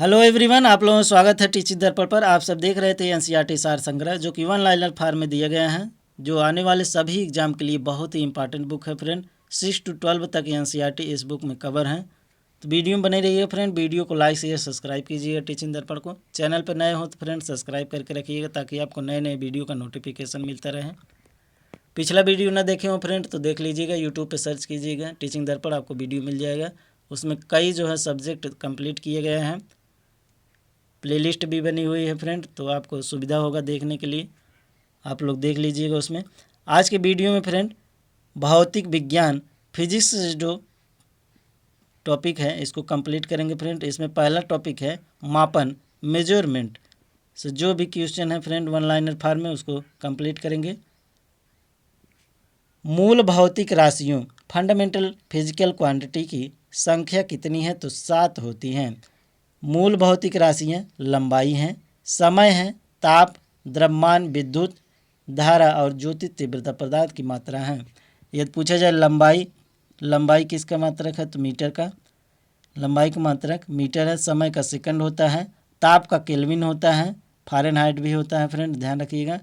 Hello everyone, आप लोगों का स्वागत है टीचिंग दर्पण पर। आप सब देख रहे थे एनसीईआरटी सार संग्रह, जो कि वन लाइनर फॉर्म में दिए गए हैं, जो आने वाले सभी एग्जाम के लिए बहुत ही इंपॉर्टेंट बुक है फ्रेंड। 6 to 12 तक एनसीईआरटी इस बुक में कवर है। तो वीडियो में बने रहिए फ्रेंड। वीडियो को लाइक शेयर सब्सक्राइब कीजिएगा टीचिंग दर्पण को। चैनल पर नए हो तो फ्रेंड सब्सक्राइब करके रखिएगा, ताकि आपको नए नए वीडियो का नोटिफिकेशन मिलता रहे। पिछला वीडियो ना देखे हो फ्रेंड तो देख लीजिएगा, यूट्यूब पे सर्च कीजिएगा टीचिंग दर्पण, आपको वीडियो मिल जाएगा। उसमें कई जो है सब्जेक्ट कंप्लीट किए गए हैं। प्लेलिस्ट भी बनी हुई है फ्रेंड, तो आपको सुविधा होगा देखने के लिए, आप लोग देख लीजिएगा उसमें। आज के वीडियो में फ्रेंड भौतिक विज्ञान फिजिक्स जो टॉपिक है इसको कंप्लीट करेंगे फ्रेंड। इसमें पहला टॉपिक है मापन, मेजरमेंट से जो भी क्वेश्चन है फ्रेंड वन लाइनर फॉर्म में उसको कंप्लीट करेंगे। मूल भौतिक राशियों, फंडामेंटल फिजिकल क्वांटिटी की संख्या कितनी है? तो 7 होती हैं। मूल भौतिक राशियाँ लंबाई हैं, समय है, ताप, द्रव्यमान, विद्युत धारा और ज्योति तीव्रता पदार्थ की मात्रा है। यदि पूछा जाए लंबाई किसका मात्रक है? तो मीटर का लंबाई का मात्रक मीटर है। समय का सेकंड होता है। ताप का केल्विन होता है। फ़ारेनहाइट भी होता है फ्रेंड, ध्यान रखिएगा।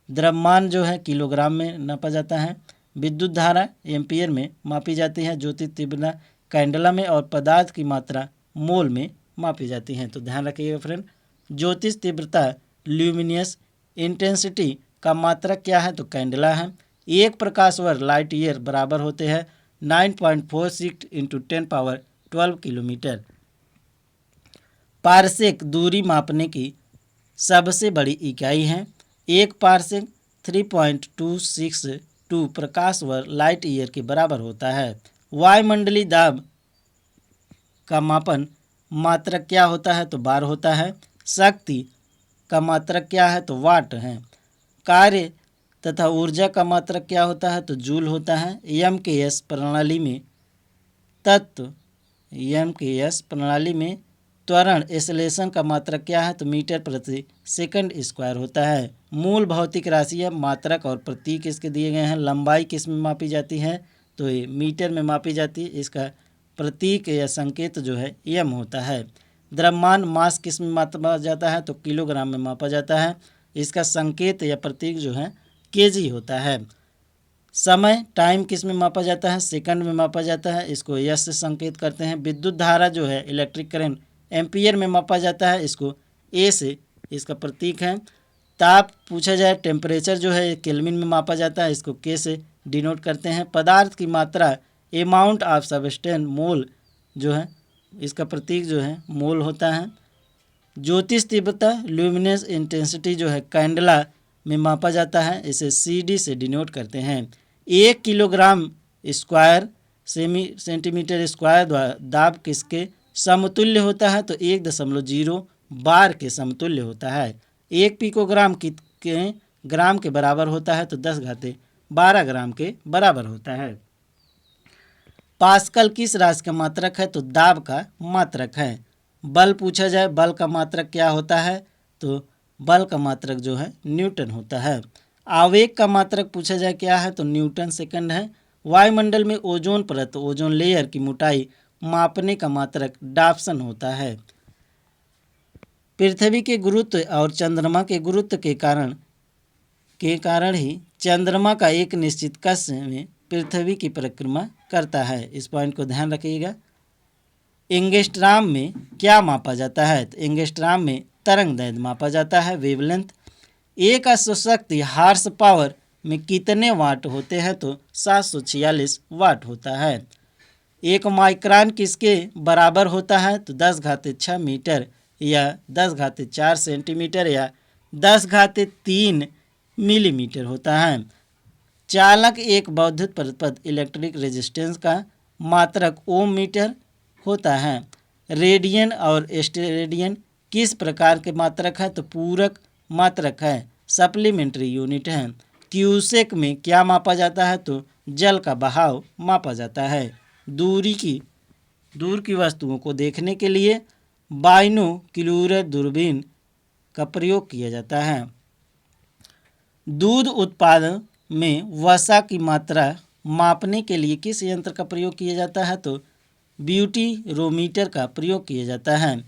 द्रव्यमान जो है किलोग्राम में नापा जाता है। विद्युत धारा एम्पियर में मापी जाती है। ज्योति तीव्रता कैंडला में, और पदार्थ की मात्रा मोल में मापी जाती हैं। तो ध्यान रखिएगा फ्रेंड। ज्योतिष तीव्रता ल्यूमिनियस इंटेंसिटी का मात्रक क्या है? तो कैंडला है। एक प्रकाश वर्ष लाइट ईयर बराबर होते हैं 9.46 × 10⁻12 किलोमीटर। पारसेक दूरी मापने की सबसे बड़ी इकाई है। एक पारसेक 3.262 प्रकाश वर्ष लाइट ईयर के बराबर होता है। वायुमंडलीय दाब का मापन मात्रक क्या होता है? तो बार होता है। शक्ति का मात्रक क्या है? तो वाट है। कार्य तथा ऊर्जा का मात्रक क्या होता है? तो जूल होता है। एमकेएस प्रणाली में तत्व एमकेएस प्रणाली में त्वरण एक्सेलरेशन का मात्रक क्या है? तो मीटर प्रति सेकंड स्क्वायर होता है। मूल भौतिक राशियाँ मात्रक और प्रतीक इसके दिए गए हैं। लंबाई किस में मापी जाती है? तो ये मीटर में मापी जाती है। इसका प्रतीक या संकेत जो है एम होता है। द्रव्यमान मास किस में मापा जाता है? तो किलोग्राम में मापा जाता है। इसका संकेत या प्रतीक जो है केजी होता है। समय टाइम किस में मापा जाता है? सेकंड में मापा जाता है। इसको एस से संकेत करते हैं। विद्युत धारा जो है इलेक्ट्रिक करंट एम्पियर में मापा जाता है। इसको ए से इसका प्रतीक है। ताप पूछा जाए, टेम्परेचर जो है केल्विन में मापा जाता है। इसको के से डिनोट करते हैं। पदार्थ की मात्रा अमाउंट ऑफ सब्सटेंस मोल जो है इसका प्रतीक जो है मोल होता है। ज्योतिष तीव्रता ल्यूमिनस इंटेंसिटी जो है कैंडला में मापा जाता है। इसे सीडी से डिनोट करते हैं। 1 किलोग्राम स्क्वायर सेंटीमीटर स्क्वायर द्वारा दाब किसके समतुल्य होता है? तो 1.0 बार के समतुल्य होता है। 1 पिकोग्राम के ग्राम के बराबर होता है। तो 10⁻12 ग्राम के बराबर होता है। पास्कल किस राशि का मात्रक है? तो दाब का मात्रक है। बल पूछा जाए, बल का मात्रक क्या होता है? तो बल का मात्रक जो है न्यूटन होता है। आवेग का मात्रक पूछा जाए क्या है? तो न्यूटन सेकंड है। वायुमंडल में ओजोन परत ओजोन लेयर की मोटाई मापने का मात्रक डाप्सन होता है। पृथ्वी के गुरुत्व और चंद्रमा के गुरुत्व के कारण ही चंद्रमा का एक निश्चित कक्ष में पृथ्वी की परिक्रमा करता है। इस पॉइंट को ध्यान रखिएगा। एंगस्ट्राम में क्या मापा जाता है? तो एंगस्ट्राम में तरंग दैर्ध्य मापा जाता है, वेवलेंथ। एक अश्वशक्ति हार्स पावर में कितने वाट होते हैं? तो 746 वाट होता है। एक माइक्रोन किसके बराबर होता है? तो 10⁻6 मीटर या 10⁻4 सेंटीमीटर या 10⁻3 मिलीमीटर होता है। चालक एक विद्युत परिपथ इलेक्ट्रिक रेजिस्टेंस का मात्रक ओम मीटर होता है। रेडियन और स्टेरेडियन किस प्रकार के मात्रक है? तो पूरक मात्रक है, सप्लीमेंट्री यूनिट है। क्यूसेक में क्या मापा जाता है? तो जल का बहाव मापा जाता है। दूर की वस्तुओं को देखने के लिए बाइनोक्यूलर दूरबीन का प्रयोग किया जाता है। दूध उत्पादन में वसा की मात्रा मापने के लिए किस यंत्र का प्रयोग किया जाता है? तो ब्यूटीरोमीटर का प्रयोग किया जाता है।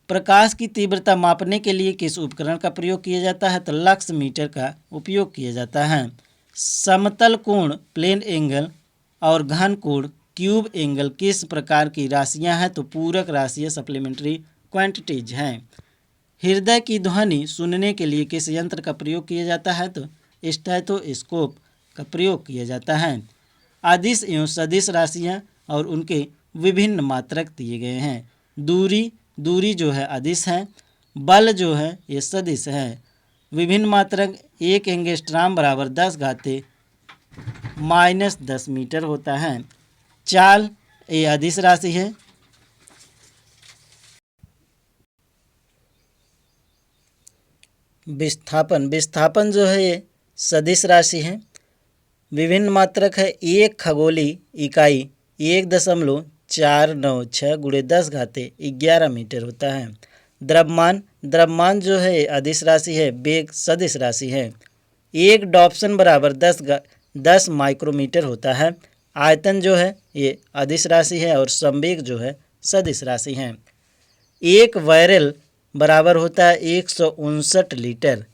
प्रकाश की तीव्रता मापने के लिए किस उपकरण का प्रयोग किया जाता है? तो लक्स मीटर का उपयोग किया जाता है। समतल कोण प्लेन एंगल और घन कोण क्यूब एंगल किस प्रकार की राशियां हैं? तो पूरक राशियां सप्लीमेंट्री क्वांटिटीज हैं। हृदय की ध्वनि सुनने के लिए किस यंत्र का प्रयोग किया जाता है? तो स्टेथोस्कोप का प्रयोग किया जाता है। अदिश एवं सदिश राशियां और उनके विभिन्न मात्रक दिए गए हैं। दूरी जो है अदिश है, बल जो है ये सदिश है। विभिन्न मात्रक 1 एंगस्ट्राम बराबर 10 घाते -10 मीटर होता है। चाल ये अदिश राशि है। विस्थापन जो है ये सदिश राशि है। विभिन्न मात्रक है। एक खगोलीय इकाई 1.496 गुणे 10 घाते 11 मीटर होता है। द्रव्यमान जो है अदिश राशि है। वेग सदिश राशि है। एक डॉप्सन बराबर 10 माइक्रोमीटर होता है। आयतन जो है ये अदिश राशि है और संवेग जो है सदिश राशि है। एक बैरल बराबर होता है 159 लीटर।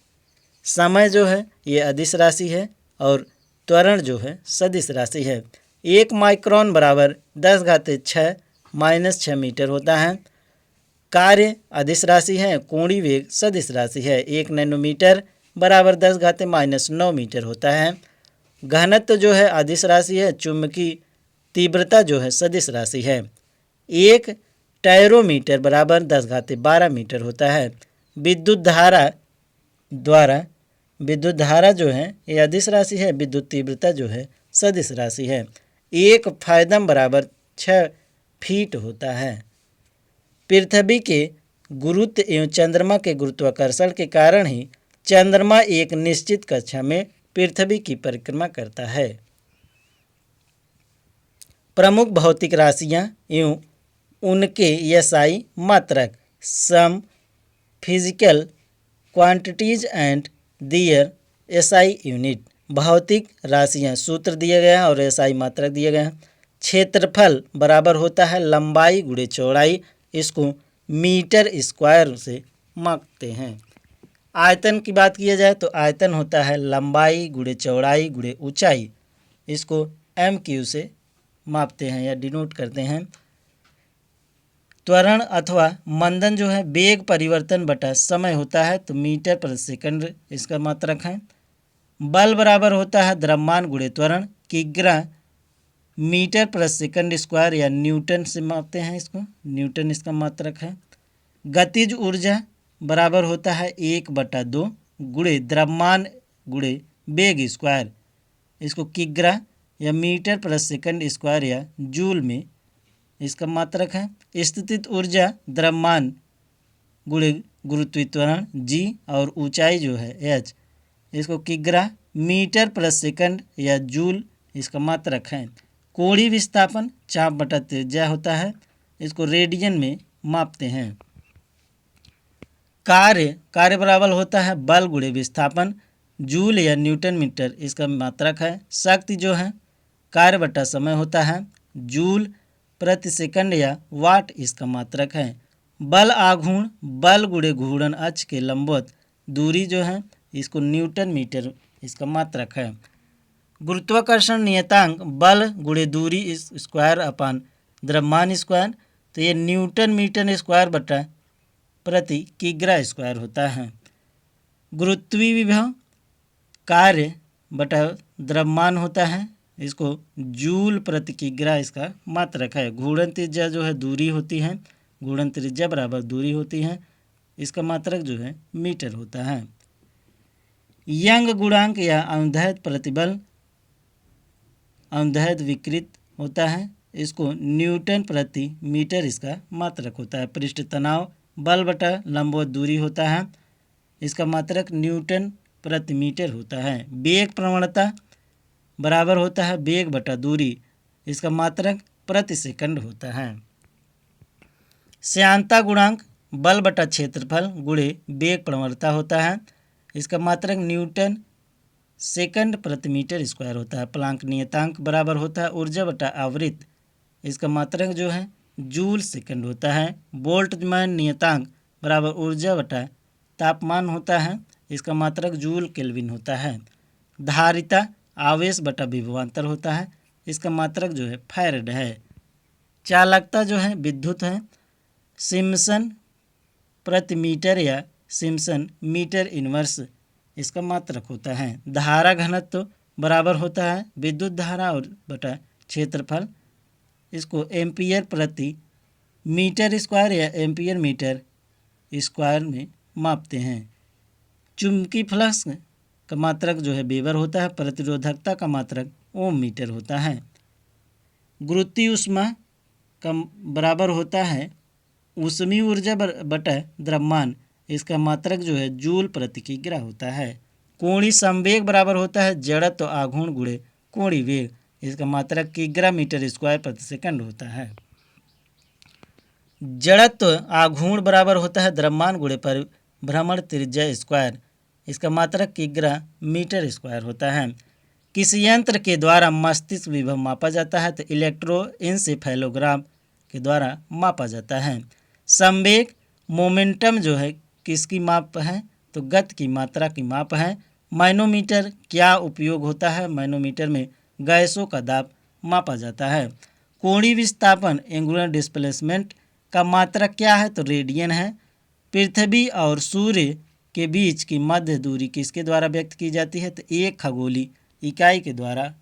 समय जो है ये अदिश राशि है और त्वरण जो है सदिश राशि है। 1 माइक्रोन बराबर 10 घाते 6 -6 मीटर होता है। कार्य अदिश राशि है। कोणीय वेग सदिश राशि है। 1 नैनोमीटर बराबर 10 घाते -9 मीटर होता है। घनत्व जो है अदिश राशि है। चुंबकीय तीव्रता जो है सदिश राशि है। 1 टैरोमीटर बराबर 10 घाते 12 मीटर होता है। विद्युत धारा जो है ये अदिश राशि है। विद्युत तीव्रता जो है सदिश राशि है। 1 फायदम बराबर 6 फीट होता है। पृथ्वी के गुरुत्व एवं चंद्रमा के गुरुत्वाकर्षण के कारण ही चंद्रमा एक निश्चित कक्षा में पृथ्वी की परिक्रमा करता है। प्रमुख भौतिक राशियां एवं उनके SI मात्रक। Some physical quantities and their SI unit. भौतिक राशियां सूत्र दिए गए हैं और SI मात्रक दिए गए हैं। क्षेत्रफल बराबर होता है लंबाई गुणे चौड़ाई। इसको मीटर स्क्वायर से मापते हैं। आयतन की बात किया जाए तो आयतन होता है लंबाई गुणे चौड़ाई गुणे ऊंचाई। इसको MQ से मापते हैं या डिनोट करते हैं। त्वरण अथवा मंदन जो है वेग परिवर्तन बटा समय होता है तो मीटर प्रति सेकंड इसका मात्रक है। बल बराबर होता है द्रव्यमान गुणे त्वरण। किग्रा मीटर प्रति सेकंड स्क्वायर या न्यूटन से मापते हैं। इसको न्यूटन इसका मात्रक है। गतिज ऊर्जा बराबर होता है 1/2 गुणे द्रव्यमान गुणे वेग स्क्वायर। इसको किग्रा या मीटर प्रति सेकंड स्क्वायर या जूल में इसका मात्रक है। स्थितिज ऊर्जा द्रव्यमान गुणे गुरुत्वीय त्वरण G और ऊंचाई जो है H। इसको किग्रा मीटर प्रति सेकंड या जूल इसका मात्रक है। कोणीय विस्थापन चाप बटा त्रिज्या होता है। इसको रेडियन में मापते हैं। कार्य बराबर होता है बल गुणे विस्थापन। जूल या न्यूटन मीटर इसका मात्रक है। शक्ति जो है कार्य बटा समय होता है। जूल प्रति सेकंड या वाट इसका मात्रक है। बल आघूर्ण बल गुणे घूर्णन अक्ष के लंबवत दूरी जो है इसको न्यूटन मीटर इसका मात्रक है। गुरुत्वाकर्षण नियतांक बल गुणे दूरी इस स्क्वायर अपान द्रव्यमान स्क्वायर तो ये न्यूटन मीटर स्क्वायर बटा प्रति किग्रा स्क्वायर होता है। गुरुत्वीय विभव कार्य बटा द्रव्यमान होता है। इसको जूल प्रति किग्रा इसका मात्रक है। घूर्णन त्रिज्या जो है दूरी होती है। घूर्णन त्रिज्या बराबर दूरी होती है। इसका मात्रक जो है मीटर होता है। यंग गुणांक या अनुदैर्ध्य प्रतिबल अनुदैर्ध्य विकृत होता है। इसको न्यूटन प्रति मीटर इसका मात्रक होता है। पृष्ठ तनाव बल बटा लंबवत दूरी होता है। इसका मात्रक न्यूटन प्रति मीटर होता है। वेग प्रवणता बराबर होता है वेग बटा दूरी। इसका मात्रक प्रति सेकंड होता है। श्यानता गुणांक बल बटा क्षेत्रफल गुणे वेग प्रवणता होता है। इसका मात्रक न्यूटन सेकंड प्रति मीटर स्क्वायर होता है। प्लांक नियतांक बराबर होता है ऊर्जा बटा आवृत्ति। इसका मात्रक जो है जूल सेकंड होता है। बोल्ट्जमैन नियतांक बराबर ऊर्जा बटा तापमान होता है। इसका मात्रक जूल केल्विन होता है। धारिता आवेश बटा विभवांतर होता है। इसका मात्रक जो है फैराड है। चालकता जो है विद्युत है। सिम्पसन प्रति मीटर या सिम्पसन मीटर इनवर्स इसका मात्रक होता है। धारा घनत्व बराबर होता है विद्युत धारा और बटा क्षेत्रफल। इसको एम्पियर प्रति मीटर स्क्वायर या एम्पियर मीटर स्क्वायर में मापते हैं। चुंबकीय फ्लक्स का मात्रक जो है वेबर होता है। प्रतिरोधकता का मात्रक ओम मीटर होता है। गुरुत्वीय ऊष्मा का बराबर होता है ऊष्मीय ऊर्जा बटा द्रव्यमान। इसका मात्रक जो है जूल प्रति किग्रा होता है। कोणीय संवेग बराबर होता है जड़त्व आघूर्ण गुणे कोणीय वेग। इसका मात्रक किग्रा मीटर स्क्वायर प्रति सेकंड होता है। जड़त्व आघूर्ण बराबर होता है द्रव्यमान गुणे परिभ्रमण त्रिज्या स्क्वायर। इसका मात्रक किग्रा मीटर स्क्वायर होता है। किसी यंत्र के द्वारा मस्तिष्क विभव मापा जाता है तो इलेक्ट्रोइंसेफेलोग्राम के द्वारा मापा जाता है। संवेग मोमेंटम जो है किसकी माप है तो गति की मात्रा की माप है। मैनोमीटर क्या उपयोग होता है? मैनोमीटर में गैसों का दाब मापा जाता है। कोणीय विस्थापन एंगुलर डिस्प्लेसमेंट का मात्रक क्या है तो रेडियन है। पृथ्वी और सूर्य के बीच की मध्य दूरी किसके द्वारा व्यक्त की जाती है तो एक खगोलीय इकाई के द्वारा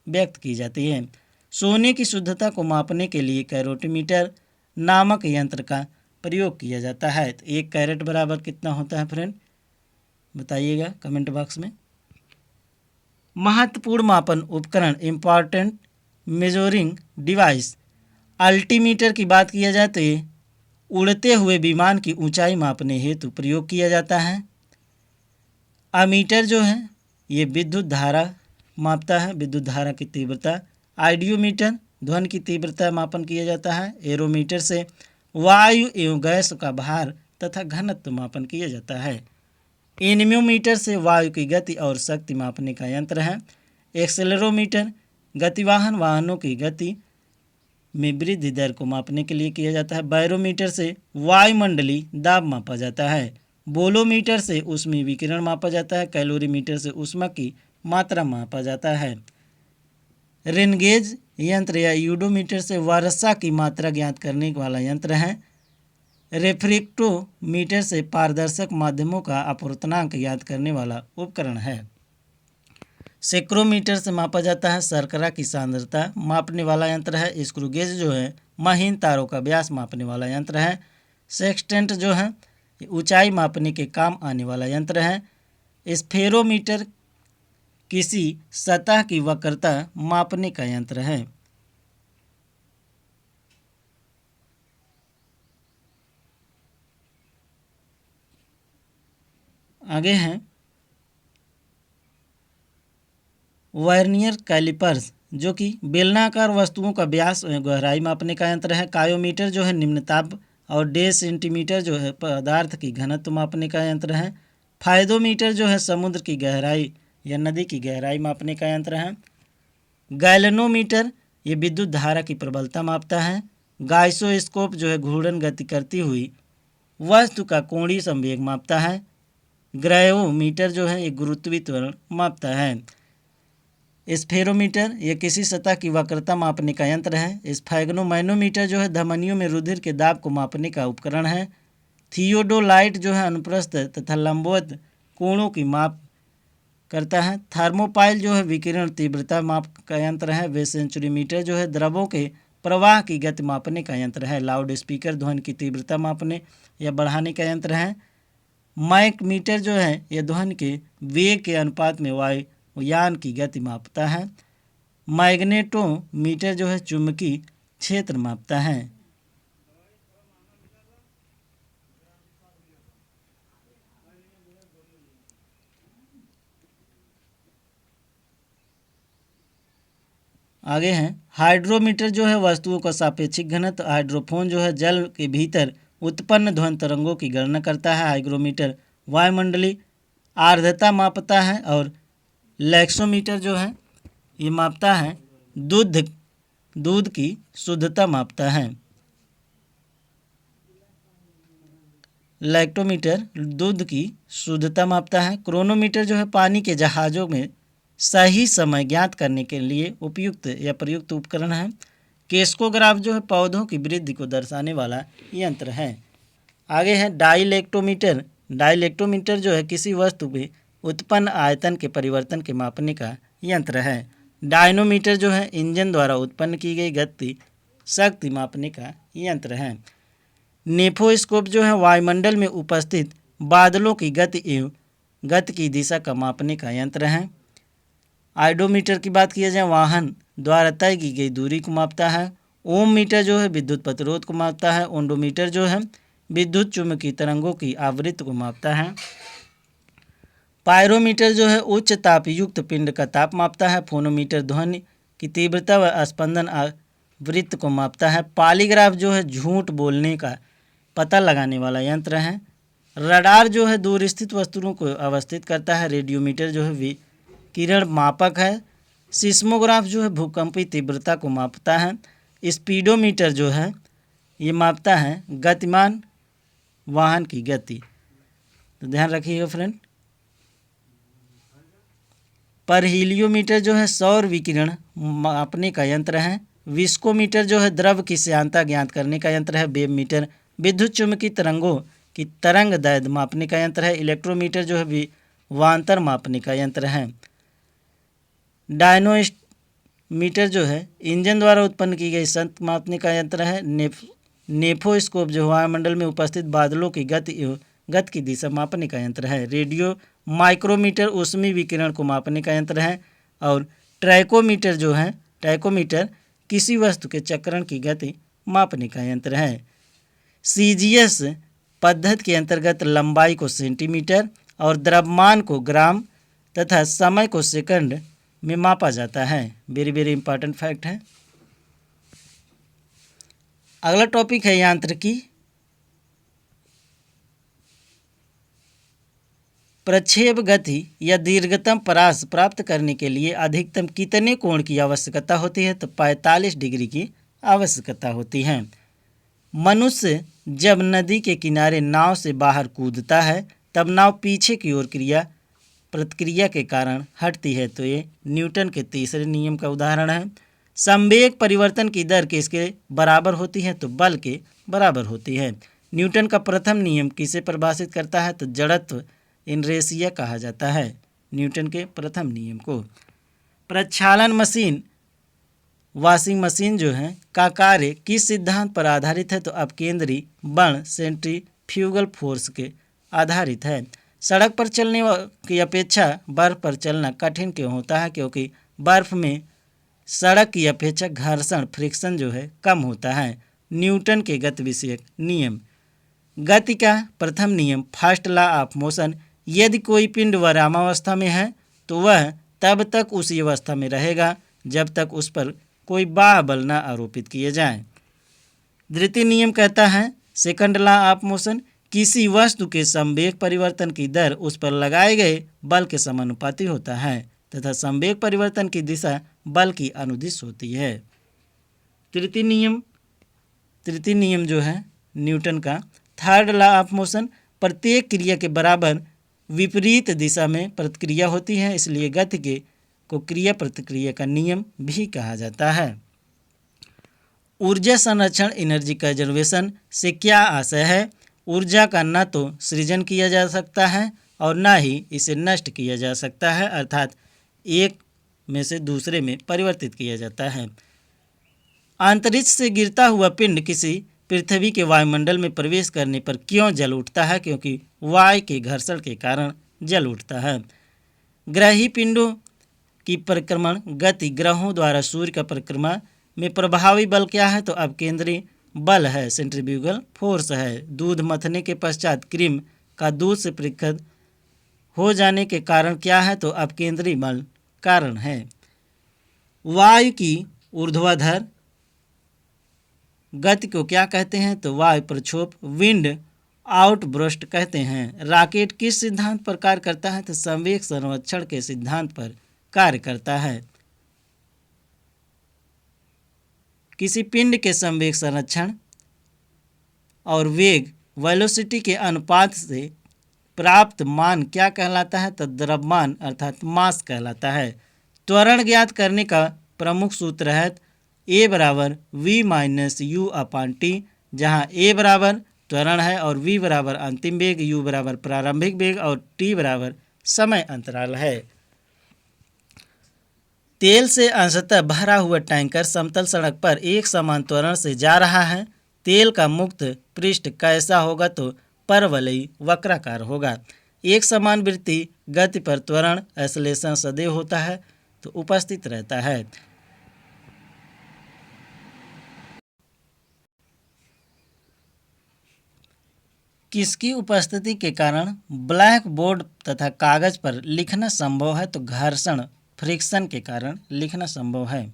व्यक्त की जाती है। सोने की शुद्धता को मापने के लिए कैरोटीमीटर नामक यंत्र का प्रयोग किया जाता है। तो 1 कैरेट बराबर कितना होता है फ्रेंड, बताइएगा कमेंट बॉक्स में। महत्वपूर्ण मापन उपकरण इम्पॉर्टेंट मेजरिंग डिवाइस अल्टीमीटर की बात किया जाए तो ये उड़ते हुए विमान की ऊंचाई मापने हेतु प्रयोग किया जाता है। अमीटर जो है ये विद्युत धारा मापता है, विद्युत धारा की तीव्रता। आइडियोमीटर ध्वनि की तीव्रता मापन किया जाता है। एरोमीटर से वायु एवं गैस का भार तथा घनत्व मापन किया जाता है। एनीमोमीटर से वायु की गति और शक्ति मापने का यंत्र है। एक्सेलेरोमीटर गतिवाहन वाहनों की गति में वृद्धि दर को मापने के लिए किया जाता है। बैरोमीटर से वायुमंडलीय दाब मापा जाता है। बोलोमीटर से ऊष्मीय विकिरण मापा जाता है। कैलोरीमीटर से ऊष्मा की मात्रा मापा जाता है। रेनगेज यंत्र या यूडोमीटर से वर्षा की मात्रा ज्ञात करने वाला यंत्र है। रेफ्रेक्टोमीटर से पारदर्शक माध्यमों का अपवर्तनांक ज्ञात करने वाला उपकरण है। सेक्रोमीटर से मापा जाता है शर्करा की सांद्रता मापने वाला यंत्र है। स्क्रूगेज जो है महीन तारों का व्यास मापने वाला यंत्र है। सेक्सटेंट जो है ऊंचाई मापने के काम आने वाला यंत्र है। स्फेरोमीटर किसी सतह की वक्रता मापने का यंत्र है। आगे हैं वर्नियर कैलिपर्स जो कि बेलनाकार वस्तुओं का व्यास और गहराई मापने का यंत्र है। कायोमीटर जो है निम्न ताप और डेसीमीटर जो है पदार्थ की घनत्व मापने का यंत्र है। फायदोमीटर जो है समुद्र की गहराई या नदी की गहराई मापने का यंत्र है। गैलेनोमीटर ये विद्युत धारा की प्रबलता मापता है। गाइसोस्कोप जो है घूर्णन गति करती हुई वस्तु का कोणीय संवेग मापता है। ग्रायोमीटर जो है ये गुरुत्वीय त्वरण मापता है। स्फेरोमीटर ये किसी सतह की वक्रता मापने का यंत्र है। स्फैग्नोमैनोमीटर जो है धमनियों में रुधिर के दाब को मापने का उपकरण है। थियोडोलाइट जो है अनुप्रस्थ तथा लंबवत कोणों की माप करता है। थर्मोपाइल जो है विकिरण तीव्रता माप का यंत्र है। वेसेंचुरीमीटर जो है द्रवों के प्रवाह की गति मापने का यंत्र है। लाउड स्पीकर ध्वनि की तीव्रता मापने या बढ़ाने का यंत्र है। माइक मीटर जो है यह ध्वनि के वेग के अनुपात में वायुयान की गति मापता है। मैग्नेटोमीटर जो है चुंबकीय क्षेत्र मापता है। आगे हैं हाइड्रोमीटर जो है वस्तुओं का सापेक्षिक घनत्व। हाइड्रोफोन जो है जल के भीतर उत्पन्न ध्वनि तरंगों की गणना करता है। हाइग्रोमीटर वायुमंडलीय आर्द्रता मापता है। और लैक्सोमीटर जो है ये मापता है दूध की शुद्धता मापता है। लैक्टोमीटर दूध की शुद्धता मापता है। क्रोनोमीटर जो है पानी के जहाज़ों में सही समय ज्ञात करने के लिए उपयुक्त या प्रयुक्त उपकरण है। केस्कोग्राफ जो है पौधों की वृद्धि को दर्शाने वाला यंत्र है। आगे है डाइलेक्टोमीटर। डाइलेक्टोमीटर जो है किसी वस्तु में उत्पन्न आयतन के परिवर्तन के मापने का यंत्र है। डायनोमीटर जो है इंजन द्वारा उत्पन्न की गई गति शक्ति मापने का यंत्र है। नेफोस्कोप जो है वायुमंडल में उपस्थित बादलों की गति एवं गति की दिशा का मापने का यंत्र है। आइडोमीटर की बात किया जाए वाहन द्वारा तय की गई दूरी को मापता है। ओम मीटर जो है विद्युत प्रतिरोध को मापता है। ओंडोमीटर जो है विद्युत चुम्बकीय तरंगों की आवृत्ति को मापता है। पायरोमीटर जो है उच्च ताप युक्त पिंड का ताप मापता है। फोनोमीटर ध्वनि की तीव्रता व स्पंदन आवृत्ति को मापता है। पॉलीग्राफ जो है झूठ बोलने का पता लगाने वाला यंत्र है। रडार जो है दूर स्थित वस्तुओं को अवस्थित करता है। रेडियोमीटर जो है विकिरण मापक है। सिस्मोग्राफ जो है भूकंपीय तीव्रता को मापता है। स्पीडोमीटर जो है ये मापता है गतिमान वाहन की गति। तो ध्यान रखिएगा फ्रेंड। परहीलियोमीटर जो है सौर विकिरण मापने का यंत्र है। विस्कोमीटर जो है द्रव की श्यानता ज्ञात करने का यंत्र है। वेव मीटर विद्युत चुम्बकीय तरंगों की तरंग दैर्ध्य मापने का यंत्र है। इलेक्ट्रोमीटर जो है विभवांतर मापने का यंत्र है। डायनोमीटर जो है इंजन द्वारा उत्पन्न की गई शक्ति मापने का यंत्र है। नेफोस्कोप जो वायुमंडल में उपस्थित बादलों की गति एवं गति की दिशा मापने का यंत्र है। रेडियो माइक्रोमीटर ऊष्मीय विकिरण को मापने का यंत्र है। और ट्रैकोमीटर जो है ट्रैकोमीटर किसी वस्तु के चक्रण की गति मापने का यंत्र है। सीजीएस पद्धति के अंतर्गत लंबाई को सेंटीमीटर और द्रव्यमान को ग्राम तथा समय को सेकंड में मापा जाता है। वेरी वेरी इंपॉर्टेंट फैक्ट है। अगला टॉपिक है यांत्रिकी। प्रक्षेप गति या दीर्घतम परास प्राप्त करने के लिए अधिकतम कितने कोण की आवश्यकता होती है? तो 45 डिग्री की आवश्यकता होती है। मनुष्य जब नदी के किनारे नाव से बाहर कूदता है तब नाव पीछे की ओर प्रतिक्रिया के कारण हटती है। तो ये न्यूटन के तीसरे नियम का उदाहरण है। संवेग परिवर्तन की दर किसके बराबर होती है? तो बल के बराबर होती है। न्यूटन का प्रथम नियम किसे परिभाषित करता है? तो जड़त्व इनरेशिया कहा जाता है न्यूटन के प्रथम नियम को। प्रक्षालन मशीन वॉशिंग मशीन जो है का कार्य किस सिद्धांत पर आधारित है? तो अपकेंद्री बल सेंट्रीफ्यूगल फोर्स के आधारित है। सड़क पर चलने की अपेक्षा बर्फ पर चलना कठिन क्यों होता है? क्योंकि बर्फ में सड़क की अपेक्षा घर्षण फ्रिक्शन जो है कम होता है। न्यूटन के गति विषयक नियम। गति का प्रथम नियम फर्स्ट लॉ ऑफ मोशन। यदि कोई पिंड विरामावस्था में है तो वह तब तक उसी अवस्था में रहेगा जब तक उस पर कोई बाह्य बल न आरोपित किए जाए। द्वितीय नियम कहता है सेकंड लॉ ऑफ मोशन, किसी वस्तु के संवेग परिवर्तन की दर उस पर लगाए गए बल के समानुपाती होता है तथा संवेग परिवर्तन की दिशा बल की अनुदिश होती है। तृतीय नियम जो है न्यूटन का थर्ड लॉ ऑफ मोशन, प्रत्येक क्रिया के बराबर विपरीत दिशा में प्रतिक्रिया होती है, इसलिए गति को क्रिया प्रतिक्रिया का नियम भी कहा जाता है। ऊर्जा संरक्षण एनर्जी कंजर्वेशन से क्या आशय है? ऊर्जा का न तो सृजन किया जा सकता है और न ही इसे नष्ट किया जा सकता है, अर्थात एक में से दूसरे में परिवर्तित किया जाता है। अंतरिक्ष से गिरता हुआ पिंड किसी पृथ्वी के वायुमंडल में प्रवेश करने पर क्यों जल उठता है? क्योंकि वायु के घर्षण के कारण जल उठता है। ग्रही पिंडों की परिक्रमण गति ग्रहों द्वारा सूर्य का परिक्रमा में प्रभावी बल क्या है? तो अपकेंद्री बल है, सेंट्रीफ्यूगल फोर्स है। दूध मथने के पश्चात क्रीम का दूध से पृथक हो जाने के कारण क्या है? तो अपकेंद्री बल कारण है। वायु की ऊर्ध्वाधर गति को क्या कहते हैं? तो वायु प्रक्षोभ विंड आउटब्रस्ट कहते हैं। रॉकेट किस सिद्धांत पर कार्य करता है? तो संवेग संरक्षण के सिद्धांत पर कार्य करता है। किसी पिंड के संवेग संरक्षण और वेग वेलोसिटी के अनुपात से प्राप्त मान क्या कहलाता है? तो द्रव्यमान अर्थात मास कहलाता है। त्वरण ज्ञात करने का प्रमुख सूत्र है A बराबर V minus you upon T, जहाँ A बराबर त्वरण है और V बराबर अंतिम वेग, U बराबर प्रारंभिक वेग और T बराबर समय अंतराल है। तेल से अंशतः भरा हुआ टैंकर समतल सड़क पर एक समान त्वरण से जा रहा है। तेल का मुक्त पृष्ठ कैसा होगा? तो परवलयी वक्राकार होगा। एक समान वृत्ति गति पर त्वरण एक्सेलरेशन सदैव होता है तो उपस्थित रहता है। किसकी उपस्थिति के कारण ब्लैक बोर्ड तथा कागज पर लिखना संभव है? तो घर्षण फ्रिक्शन के कारण लिखना संभव है।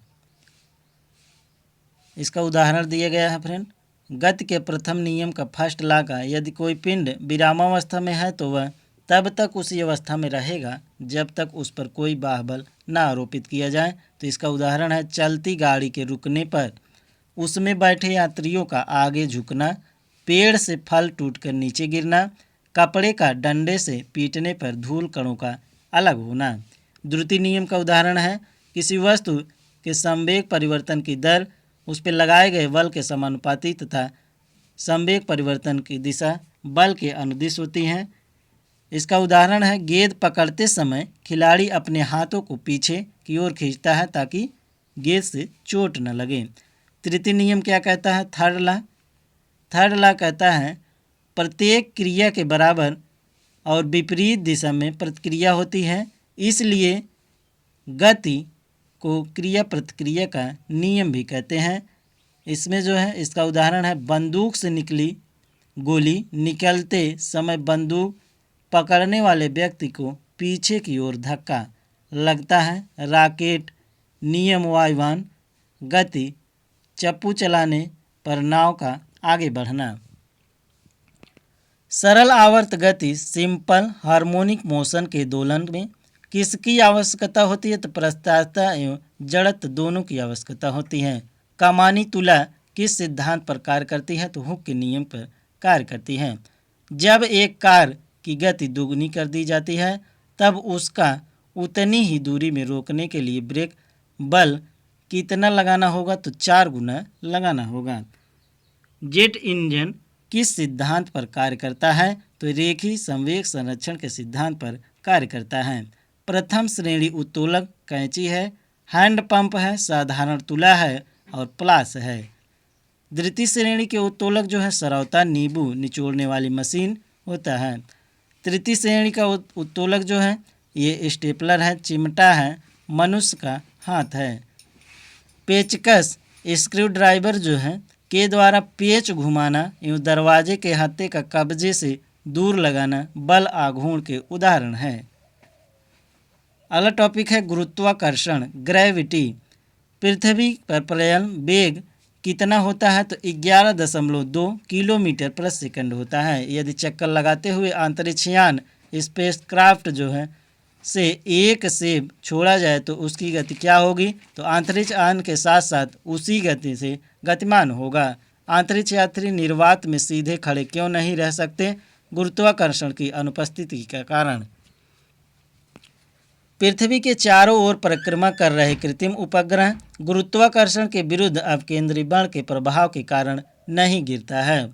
इसका उदाहरण दिया गया है फ्रेंड। गति के प्रथम नियम का फर्स्ट लॉ का यदि कोई पिंड विरामावस्था में है तो वह तब तक उसी अवस्था में रहेगा जब तक उस पर कोई बाह्य न आरोपित किया जाए। तो इसका उदाहरण है चलती गाड़ी के रुकने पर उसमें बैठे यात्रियों का आगे झुकना, पेड़ से फल टूटकर नीचे गिरना, कपड़े का डंडे से पीटने पर धूल कणों का अलग होना। द्रुति नियम का उदाहरण है किसी वस्तु के संवेग परिवर्तन की दर उस पर लगाए गए बल के समानुपाती तथा संवेग परिवर्तन की दिशा बल के अनुदिश होती है। इसका उदाहरण है गेंद पकड़ते समय खिलाड़ी अपने हाथों को पीछे की ओर खींचता है ताकि गेंद से चोट न लगे। तृतीय नियम क्या कहता है? थर्ड लॉ कहता है प्रत्येक क्रिया के बराबर और विपरीत दिशा में प्रतिक्रिया होती है, इसलिए गति को क्रिया प्रतिक्रिया का नियम भी कहते हैं। इसमें जो है इसका उदाहरण है बंदूक से निकली गोली निकलते समय बंदूक पकड़ने वाले व्यक्ति को पीछे की ओर धक्का लगता है। रॉकेट नियम वायुयान गति चप्पू चलाने पर नाव का आगे बढ़ना। सरल आवर्त गति सिंपल हार्मोनिक मोशन के दोलन में किसकी आवश्यकता होती है? तो प्रस्तावता एवं जड़त्व दोनों की आवश्यकता होती है। कमानी तुला किस सिद्धांत पर कार्य करती है? तो हुक के नियम पर कार्य करती है। जब एक कार की गति दोगुनी कर दी जाती है तब उसका उतनी ही दूरी में रोकने के लिए ब्रेक बल कितना लगाना होगा? तो 4 गुना लगाना होगा। जेट इंजन किस सिद्धांत पर कार्य करता है? तो रेखीय संवेग संरक्षण के सिद्धांत पर कार्य करता है। प्रथम श्रेणी उत्तोलक कैंची है, हैंड पंप है, साधारण तुला है और प्लास है। द्वितीय श्रेणी के उत्तोलक जो है सरौता नींबू निचोड़ने वाली मशीन होता है। तृतीय श्रेणी का उत्तोलक जो है ये स्टेपलर है, चिमटा है, मनुष्य का हाथ है। पेचकस स्क्रू ड्राइवर जो है के द्वारा पेच घुमाना एवं दरवाजे के हत्थे का कब्जे से दूर लगाना बल आघूर्ण के उदाहरण है। अगला टॉपिक है गुरुत्वाकर्षण ग्रेविटी। पृथ्वी पर प्लयन वेग कितना होता है? तो 11.2 किलोमीटर प्रति सेकंड होता है। यदि चक्कर लगाते हुए अंतरिक्षयान स्पेसक्राफ्ट जो है से एक सेब छोड़ा जाए तो उसकी गति क्या होगी? तो अंतरिक्ष यान के साथ साथ उसी गति से गतिमान होगा। अंतरिक्ष यात्री निर्वात में सीधे खड़े क्यों नहीं रह सकते? गुरुत्वाकर्षण की अनुपस्थिति के कारण। पृथ्वी के चारों ओर परिक्रमा कर रहे कृत्रिम उपग्रह गुरुत्वाकर्षण के विरुद्ध अपकेंद्री बल के प्रभाव के कारण नहीं गिरता है।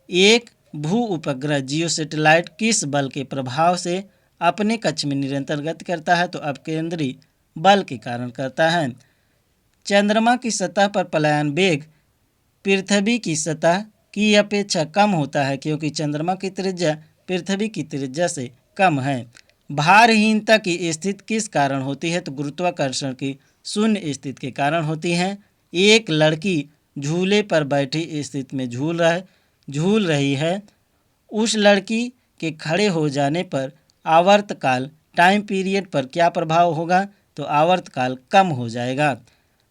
एक भू उपग्रह जियो सैटेलाइट किस बल के प्रभाव से अपने कक्ष में निरंतर गति करता है? तो अपकेंद्री बल के कारण करता है। चंद्रमा की सतह पर पलायन वेग पृथ्वी की सतह की अपेक्षा कम होता है क्योंकि चंद्रमा की त्रिज्या पृथ्वी की त्रिज्या से कम है। भारहीनता की स्थिति किस कारण होती है? तो गुरुत्वाकर्षण की शून्य स्थिति के कारण होती है। एक लड़की झूले पर बैठी स्थिति में झूल रही है। उस लड़की के खड़े हो जाने पर आवर्तकाल टाइम पीरियड पर क्या प्रभाव होगा? तो आवर्तकाल कम हो जाएगा।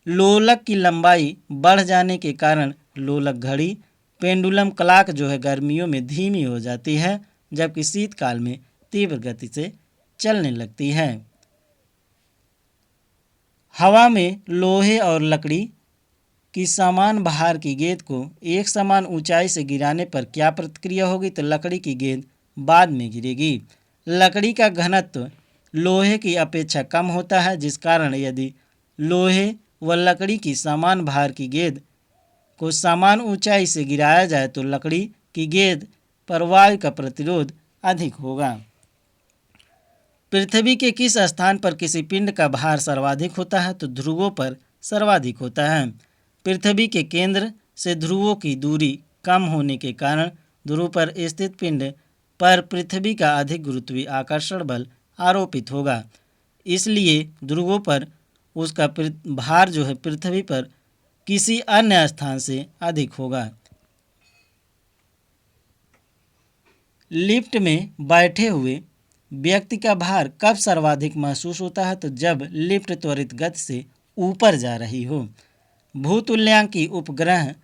लोलक की लंबाई बढ़ जाने के कारण लोलक घड़ी पेंडुलम क्लॉक जो है गर्मियों में धीमी हो जाती है जबकि शीतकाल में तीव्र गति से चलने लगती है। हवा में लोहे और लकड़ी कि समान भार की गेंद को एक समान ऊंचाई से गिराने पर क्या प्रतिक्रिया होगी, तो लकड़ी की गेंद बाद में गिरेगी। लकड़ी का घनत्व लोहे की अपेक्षा कम होता है, जिस कारण यदि लोहे व लकड़ी की समान भार की गेंद को समान ऊंचाई से गिराया जाए तो लकड़ी की गेंद पर वायु का प्रतिरोध अधिक होगा। पृथ्वी के किस स्थान पर किसी पिंड का भार सर्वाधिक होता है, तो ध्रुवों पर सर्वाधिक होता है। पृथ्वी के केंद्र से ध्रुवों की दूरी कम होने के कारण ध्रुव पर स्थित पिंड पर पृथ्वी का अधिक गुरुत्वीय आकर्षण बल आरोपित होगा। इसलिए ध्रुवों पर उसका भार जो है पृथ्वी पर किसी अन्य स्थान से अधिक होगा। लिफ्ट में बैठे हुए व्यक्ति का भार कब सर्वाधिक महसूस होता है, तो जब लिफ्ट त्वरित गति से ऊपर जा रही हो। भूतुल्यांकी उपग्रह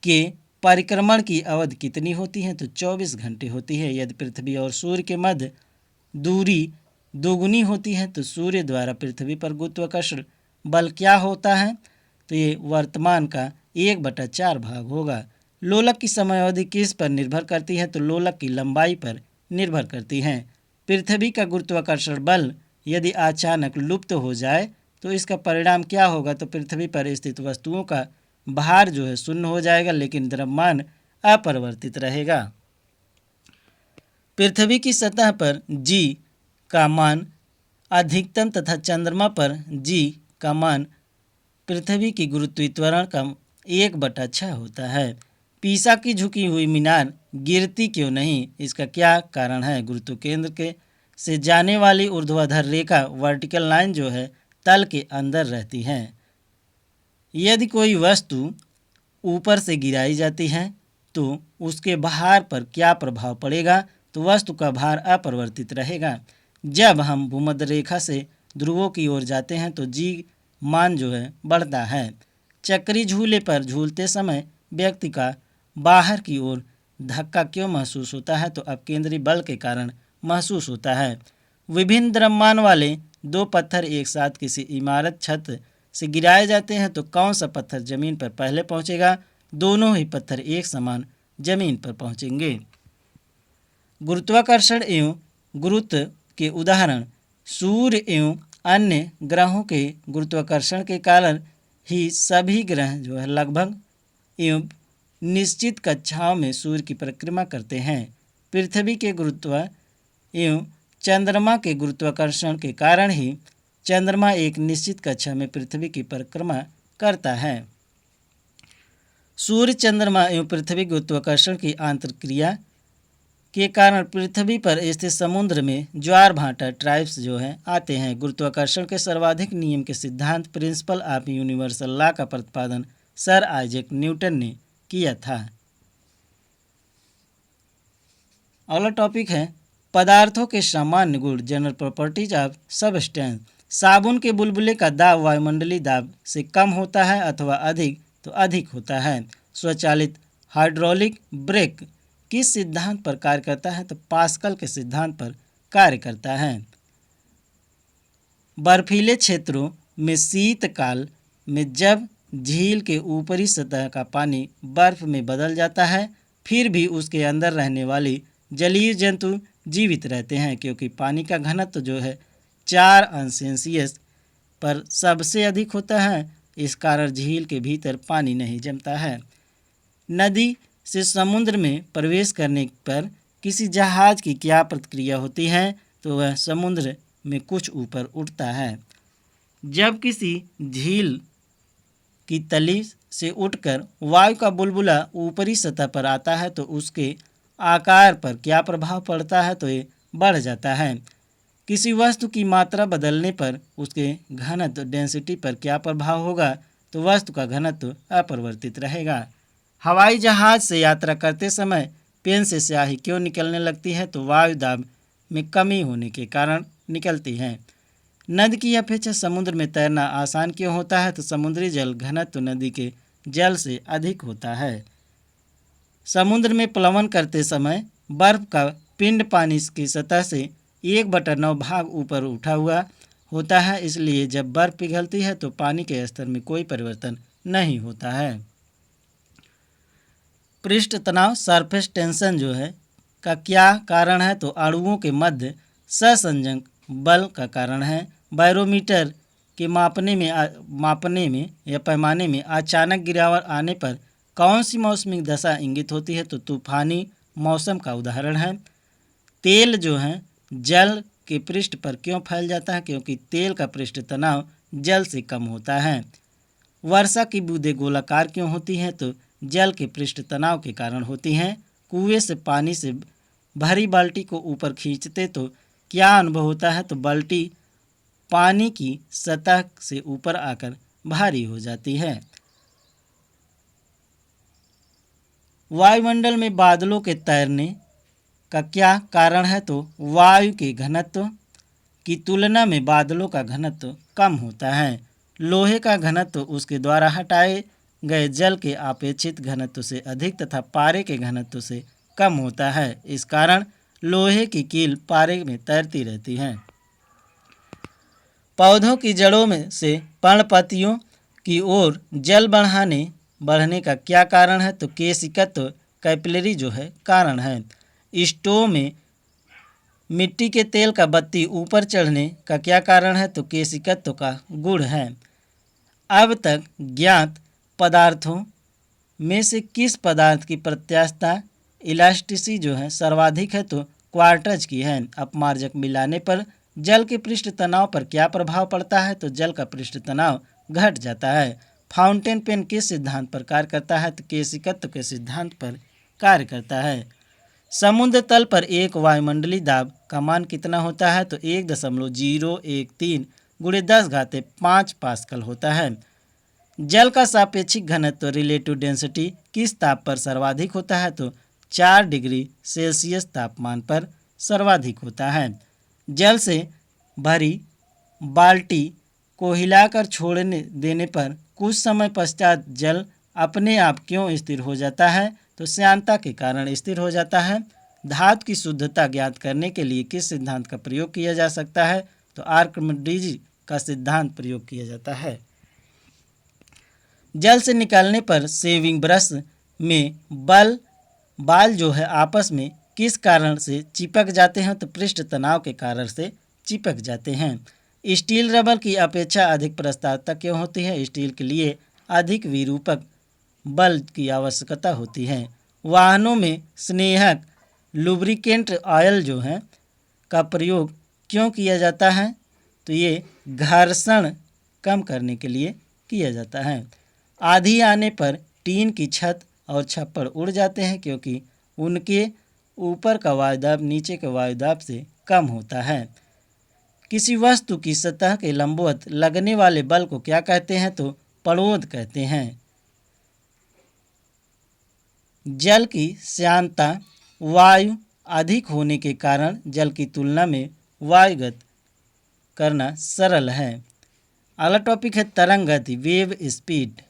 के परिक्रमण की अवधि कितनी होती है, तो 24 घंटे होती है। यदि पृथ्वी और सूर्य के मध्य दूरी दोगुनी होती है तो सूर्य द्वारा पृथ्वी पर गुरुत्वाकर्षण बल क्या होता है, तो ये वर्तमान का 1/4 भाग होगा। लोलक की समयावधि किस पर निर्भर करती है, तो लोलक की लंबाई पर निर्भर करती है। पृथ्वी का गुरुत्वाकर्षण बल यदि अचानक लुप्त हो जाए तो इसका परिणाम क्या होगा, तो पृथ्वी पर स्थित वस्तुओं का भार जो है शून्य हो जाएगा, लेकिन द्रव्यमान अपरिवर्तित रहेगा। पृथ्वी की सतह पर g का मान अधिकतम तथा चंद्रमा पर g का मान पृथ्वी की गुरुत्वीय त्वरण का 1/6 होता है। पीसा की झुकी हुई मीनार गिरती क्यों नहीं, इसका क्या कारण है? गुरुत्व केंद्र के से जाने वाली ऊर्ध्वाधर रेखा वर्टिकल लाइन जो है तल के अंदर रहती है। यदि कोई वस्तु ऊपर से गिराई जाती है तो उसके भार पर क्या प्रभाव पड़ेगा, तो वस्तु का भार अपरिवर्तित रहेगा। जब हम भूमध्य रेखा से ध्रुवों की ओर जाते हैं तो जी मान जो है बढ़ता है। चक्री झूले पर झूलते समय व्यक्ति का बाहर की ओर धक्का क्यों महसूस होता है, तो अपकेंद्री बल के कारण महसूस होता है। विभिन्न द्रव्यमान वाले दो पत्थर एक साथ किसी इमारत छत से गिराए जाते हैं तो कौन सा पत्थर जमीन पर पहले पहुंचेगा? दोनों ही पत्थर एक समान जमीन पर पहुंचेंगे। गुरुत्वाकर्षण एवं गुरुत्व के उदाहरण सूर्य एवं अन्य ग्रहों के गुरुत्वाकर्षण के कारण ही सभी ग्रह जो है लगभग एवं निश्चित कक्षाओं में सूर्य की परिक्रमा करते हैं। पृथ्वी के गुरुत्व एवं चंद्रमा के गुरुत्वाकर्षण के कारण ही चंद्रमा एक निश्चित कक्षा में पृथ्वी की परिक्रमा करता है। सूर्य, चंद्रमा एवं पृथ्वी गुरुत्वाकर्षण की आंतरक्रिया के कारण पृथ्वी पर स्थित समुद्र में ज्वार भाटा ट्राइब्स जो है आते हैं। गुरुत्वाकर्षण के सर्वाधिक नियम के सिद्धांत प्रिंसिपल ऑफ यूनिवर्सल लॉ का प्रतिपादन सर आइजैक न्यूटन ने किया था। अगला टॉपिक है पदार्थों के सामान्य गुण, जनरल प्रॉपर्टीज ऑफ सबस्टेंस। साबुन के बुलबुले का दाब वायुमंडलीय दाब से कम होता है अथवा अधिक तो अधिक होता है। स्वचालित हाइड्रोलिक ब्रेक किस सिद्धांत पर कार्य करता है, तो पास्कल के सिद्धांत पर कार्य करता है। बर्फीले क्षेत्रों में शीतकाल में जब झील के ऊपरी सतह का पानी बर्फ में बदल जाता है फिर भी उसके अंदर रहने वाली जलीय जंतु जीवित रहते हैं, क्योंकि पानी का घनत्व जो है 4 अंश सेल्सियस पर सबसे अधिक होता है। इस कारण झील के भीतर पानी नहीं जमता है। नदी से समुद्र में प्रवेश करने पर किसी जहाज की क्या प्रतिक्रिया होती है, तो वह समुद्र में कुछ ऊपर उठता है। जब किसी झील की तली से उठकर वायु का बुलबुला ऊपरी सतह पर आता है तो उसके आकार पर क्या प्रभाव पड़ता है, तो ये बढ़ जाता है। किसी वस्तु की मात्रा बदलने पर उसके घनत्व डेंसिटी पर क्या प्रभाव होगा, तो वस्तु का घनत्व अपरिवर्तित रहेगा। हवाई जहाज से यात्रा करते समय पेन से स्याही क्यों निकलने लगती है, तो वायु दाब में कमी होने के कारण निकलती है। नदी की अपेक्षा समुद्र में तैरना आसान क्यों होता है, तो समुद्री जल घनत्व नदी के जल से अधिक होता है। समुद्र में प्लवन करते समय बर्फ का पिंड पानी की सतह से 1/9 भाग ऊपर उठा हुआ होता है, इसलिए जब बर्फ पिघलती है तो पानी के स्तर में कोई परिवर्तन नहीं होता है। पृष्ठ तनाव सरफेस टेंशन जो है का क्या कारण है, तो अणुओं के मध्य सहसंजक बल का कारण है। बैरोमीटर के मापने में या पैमाने में अचानक गिरावट आने पर कौन सी मौसमी दशा इंगित होती है, तो तूफानी मौसम का उदाहरण है। तेल जो है जल के पृष्ठ पर क्यों फैल जाता है, क्योंकि तेल का पृष्ठ तनाव जल से कम होता है। वर्षा की बूंदें गोलाकार क्यों होती हैं, तो जल के पृष्ठ तनाव के कारण होती हैं। कुएं से पानी से भरी बाल्टी को ऊपर खींचते तो क्या अनुभव होता है, तो बाल्टी पानी की सतह से ऊपर आकर भारी हो जाती है। वायुमंडल में बादलों के तैरने का क्या कारण है, तो वायु के घनत्व की तुलना में बादलों का घनत्व कम होता है। लोहे का घनत्व उसके द्वारा हटाए गए जल के अपेक्षित घनत्व से अधिक तथा पारे के घनत्व से कम होता है। इस कारण लोहे की कील पारे में तैरती रहती है। पौधों की जड़ों में से पर्णपतियों की ओर जल बढ़ने का क्या कारण है, तो केशिकत्व कैपिलरी जो है कारण है। स्टोव में मिट्टी के तेल का बत्ती ऊपर चढ़ने का क्या कारण है, तो केशिकत्व का गुण है। अब तक ज्ञात पदार्थों में से किस पदार्थ की प्रत्यास्थता इलास्टिसिटी जो है सर्वाधिक है, तो क्वार्टज की है। अपमार्जक मिलाने पर जल के पृष्ठ तनाव पर क्या प्रभाव पड़ता है, तो जल का पृष्ठ तनाव घट जाता है। फाउंटेन पेन किस सिद्धांत पर कार्य करता है, तो केशिकत्व के सिद्धांत पर कार्य करता है। समुद्र तल पर एक वायुमंडलीय दाब का मान कितना होता है, तो 1.013 गुणे 10⁵ पास्कल होता है। जल का सापेक्षिक घनत्व रिलेटिव डेंसिटी किस ताप पर सर्वाधिक होता है, तो 4 डिग्री सेल्सियस तापमान पर सर्वाधिक होता है। जल से भरी बाल्टी को हिलाकर छोड़ने देने पर कुछ समय पश्चात जल अपने आप क्यों स्थिर हो जाता है, तो श्यानता के कारण स्थिर हो जाता है। धातु की शुद्धता ज्ञात करने के लिए किस सिद्धांत का प्रयोग किया जा सकता है, तो आर्किमिडीज का सिद्धांत प्रयोग किया जाता है। जल से निकालने पर शेविंग ब्रश में बाल जो है आपस में किस कारण से चिपक जाते हैं, तो पृष्ठ तनाव के कारण से चिपक जाते हैं। स्टील रबर की अपेक्षा अधिक प्रस्तावता क्यों होती है, स्टील के लिए अधिक विरूपक बल की आवश्यकता होती है। वाहनों में स्नेहक लुब्रिकेंट ऑयल जो है का प्रयोग क्यों किया जाता है, तो ये घर्षण कम करने के लिए किया जाता है। आंधी आने पर टीन की छत और छप्पर उड़ जाते हैं, क्योंकि उनके ऊपर का वायुदाब नीचे के वायुदाब से कम होता है। किसी वस्तु की सतह के लंबवत लगने वाले बल को क्या कहते हैं, तो पड़ोद कहते हैं। जल की श्यानता वायु अधिक होने के कारण जल की तुलना में वायुगत करना सरल है। अगला टॉपिक है तरंग गति, वेव स्पीड।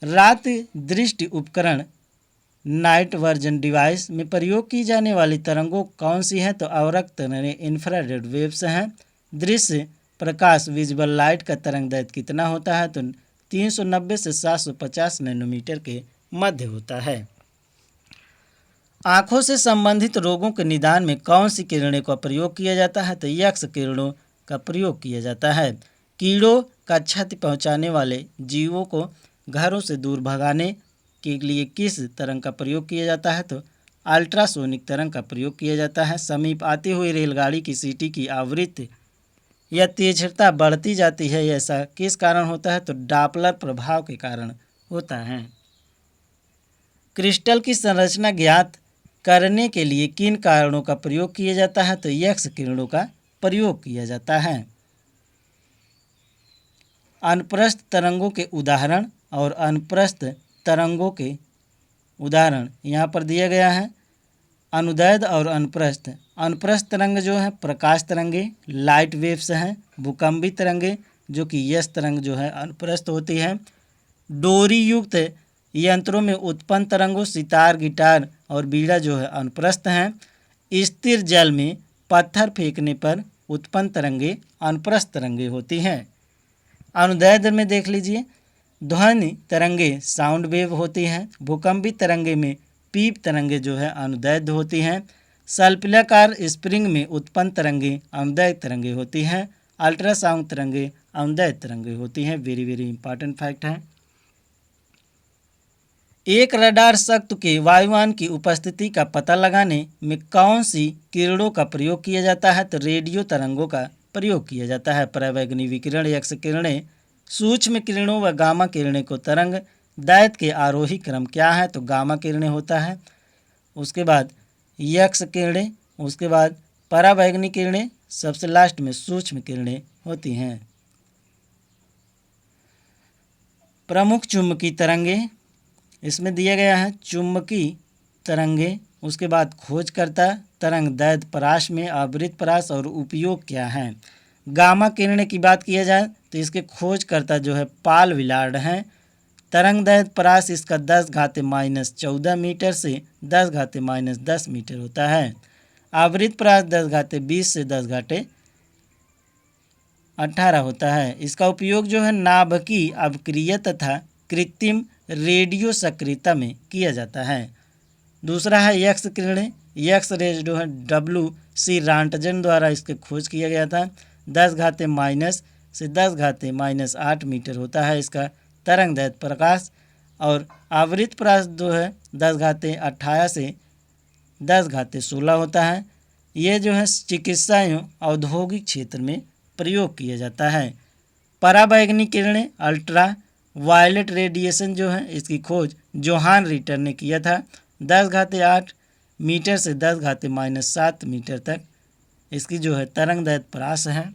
रात दृष्टि उपकरण नाइट वर्जन डिवाइस में प्रयोग की जाने वाली तरंगों कौन सी हैं, तो अवरक्त तरंगें इंफ्रारेड वेव्स हैं। दृश्य प्रकाश विजिबल लाइट का तरंग दैर्घ्य कितना होता है, तो 390 से 750 नैनोमीटर के मध्य होता है। आँखों से संबंधित रोगों के निदान में कौन सी किरणें का प्रयोग किया जाता है, तो यक्स किरणों का प्रयोग किया जाता है। कीड़ों का क्षति पहुँचाने वाले जीवों को घरों से दूर भगाने के लिए किस तरंग का प्रयोग किया जाता है, तो अल्ट्रासोनिक तरंग का प्रयोग किया जाता है। समीप आती हुई रेलगाड़ी की सीटी की आवृत्ति या तीव्रता बढ़ती जाती है, ऐसा किस कारण होता है, तो डॉपलर प्रभाव के कारण होता है। क्रिस्टल की संरचना ज्ञात करने के लिए किन कारणों का प्रयोग किया जाता है, तो एक्स किरणों का प्रयोग किया जाता है। अनुप्रस्थ तरंगों के उदाहरण और अनुप्रस्थ तरंगों के उदाहरण यहाँ पर दिया गया है। अनुदैर्ध्य और अनुप्रस्थ। अनुप्रस्थ तरंग जो है प्रकाश तरंगे लाइट वेव्स हैं। भूकंपी तरंगे जो कि यस तरंग जो है अनुप्रस्थ होती है। डोरी युक्त यंत्रों में उत्पन्न तरंगों सितार गिटार और बीड़ा जो है अनुप्रस्थ हैं। स्थिर जल में पत्थर फेंकने पर उत्पन्न तरंगे अनुप्रस्थ तरंगे होती हैं। अनुदैर्ध्य में देख लीजिए, ध्वनि तरंगे साउंड वेव होती हैं, भूकंपी तरंगे में पीप तरंगे जो है अनुदैर्ध्य होती हैं, सल्पिलाकार स्प्रिंग में उत्पन्न तरंगे अनुदैर्ध्य तरंगे होती हैं, अल्ट्रासाउंड तरंगे अनुदैर्ध्य तरंगे होती हैं। वेरी वेरी इंपॉर्टेंट फैक्ट है। एक रडार शक्ति के वायुयान की उपस्थिति का पता लगाने में कौन सी किरणों का प्रयोग किया जाता है? तो रेडियो तरंगों का प्रयोग किया जाता है। परावैंगनी विकिरण, एक्स किरणें, सूक्ष्म किरणों व गामा किरणें को तरंग दैर्ध्य के आरोही क्रम क्या है? तो गामा किरणें होता है, उसके बाद एक्स किरणें, उसके बाद परावैंगनी किरणें, सबसे लास्ट में सूक्ष्म किरणें होती हैं। प्रमुख चुंबकीय तरंगे इसमें दिया गया है, चुंबकीय तरंगे, उसके बाद खोजकर्ता तरंग दैर्ध्य परास में आवृत परास और उपयोग क्या है। गामा किरणें की बात किया जाए तो इसके खोजकर्ता जो है पाल विलार्ड हैं। तरंग दैर्ध्य परास इसका 10⁻⁻14 मीटर से 10⁻⁻10 मीटर होता है। आवृत परास 10⁻20 से 10⁻18 होता है। इसका उपयोग जो है नाभिकीय अवक्रिय तथा कृत्रिम रेडियो सक्रियता में किया जाता है। दूसरा है एक्स किरणें, एक्स रेज जो है WC रांटजन द्वारा इसके खोज किया गया था। 10⁻- से 10⁻−8 मीटर होता है इसका तरंग दैर्ध्य प्रकाश, और आवृत परास जो है 10⁻18 से 10⁻16 होता है। ये जो है चिकित्सा एवं औद्योगिक क्षेत्र में प्रयोग किया जाता है। परावैंगनी किरणें, अल्ट्रा वायलेट रेडिएशन जो है इसकी खोज जोहान रिटर ने किया था। 10⁻8 मीटर से 10⁻−7 मीटर तक इसकी जो है तरंग दैर्ध्य परास है।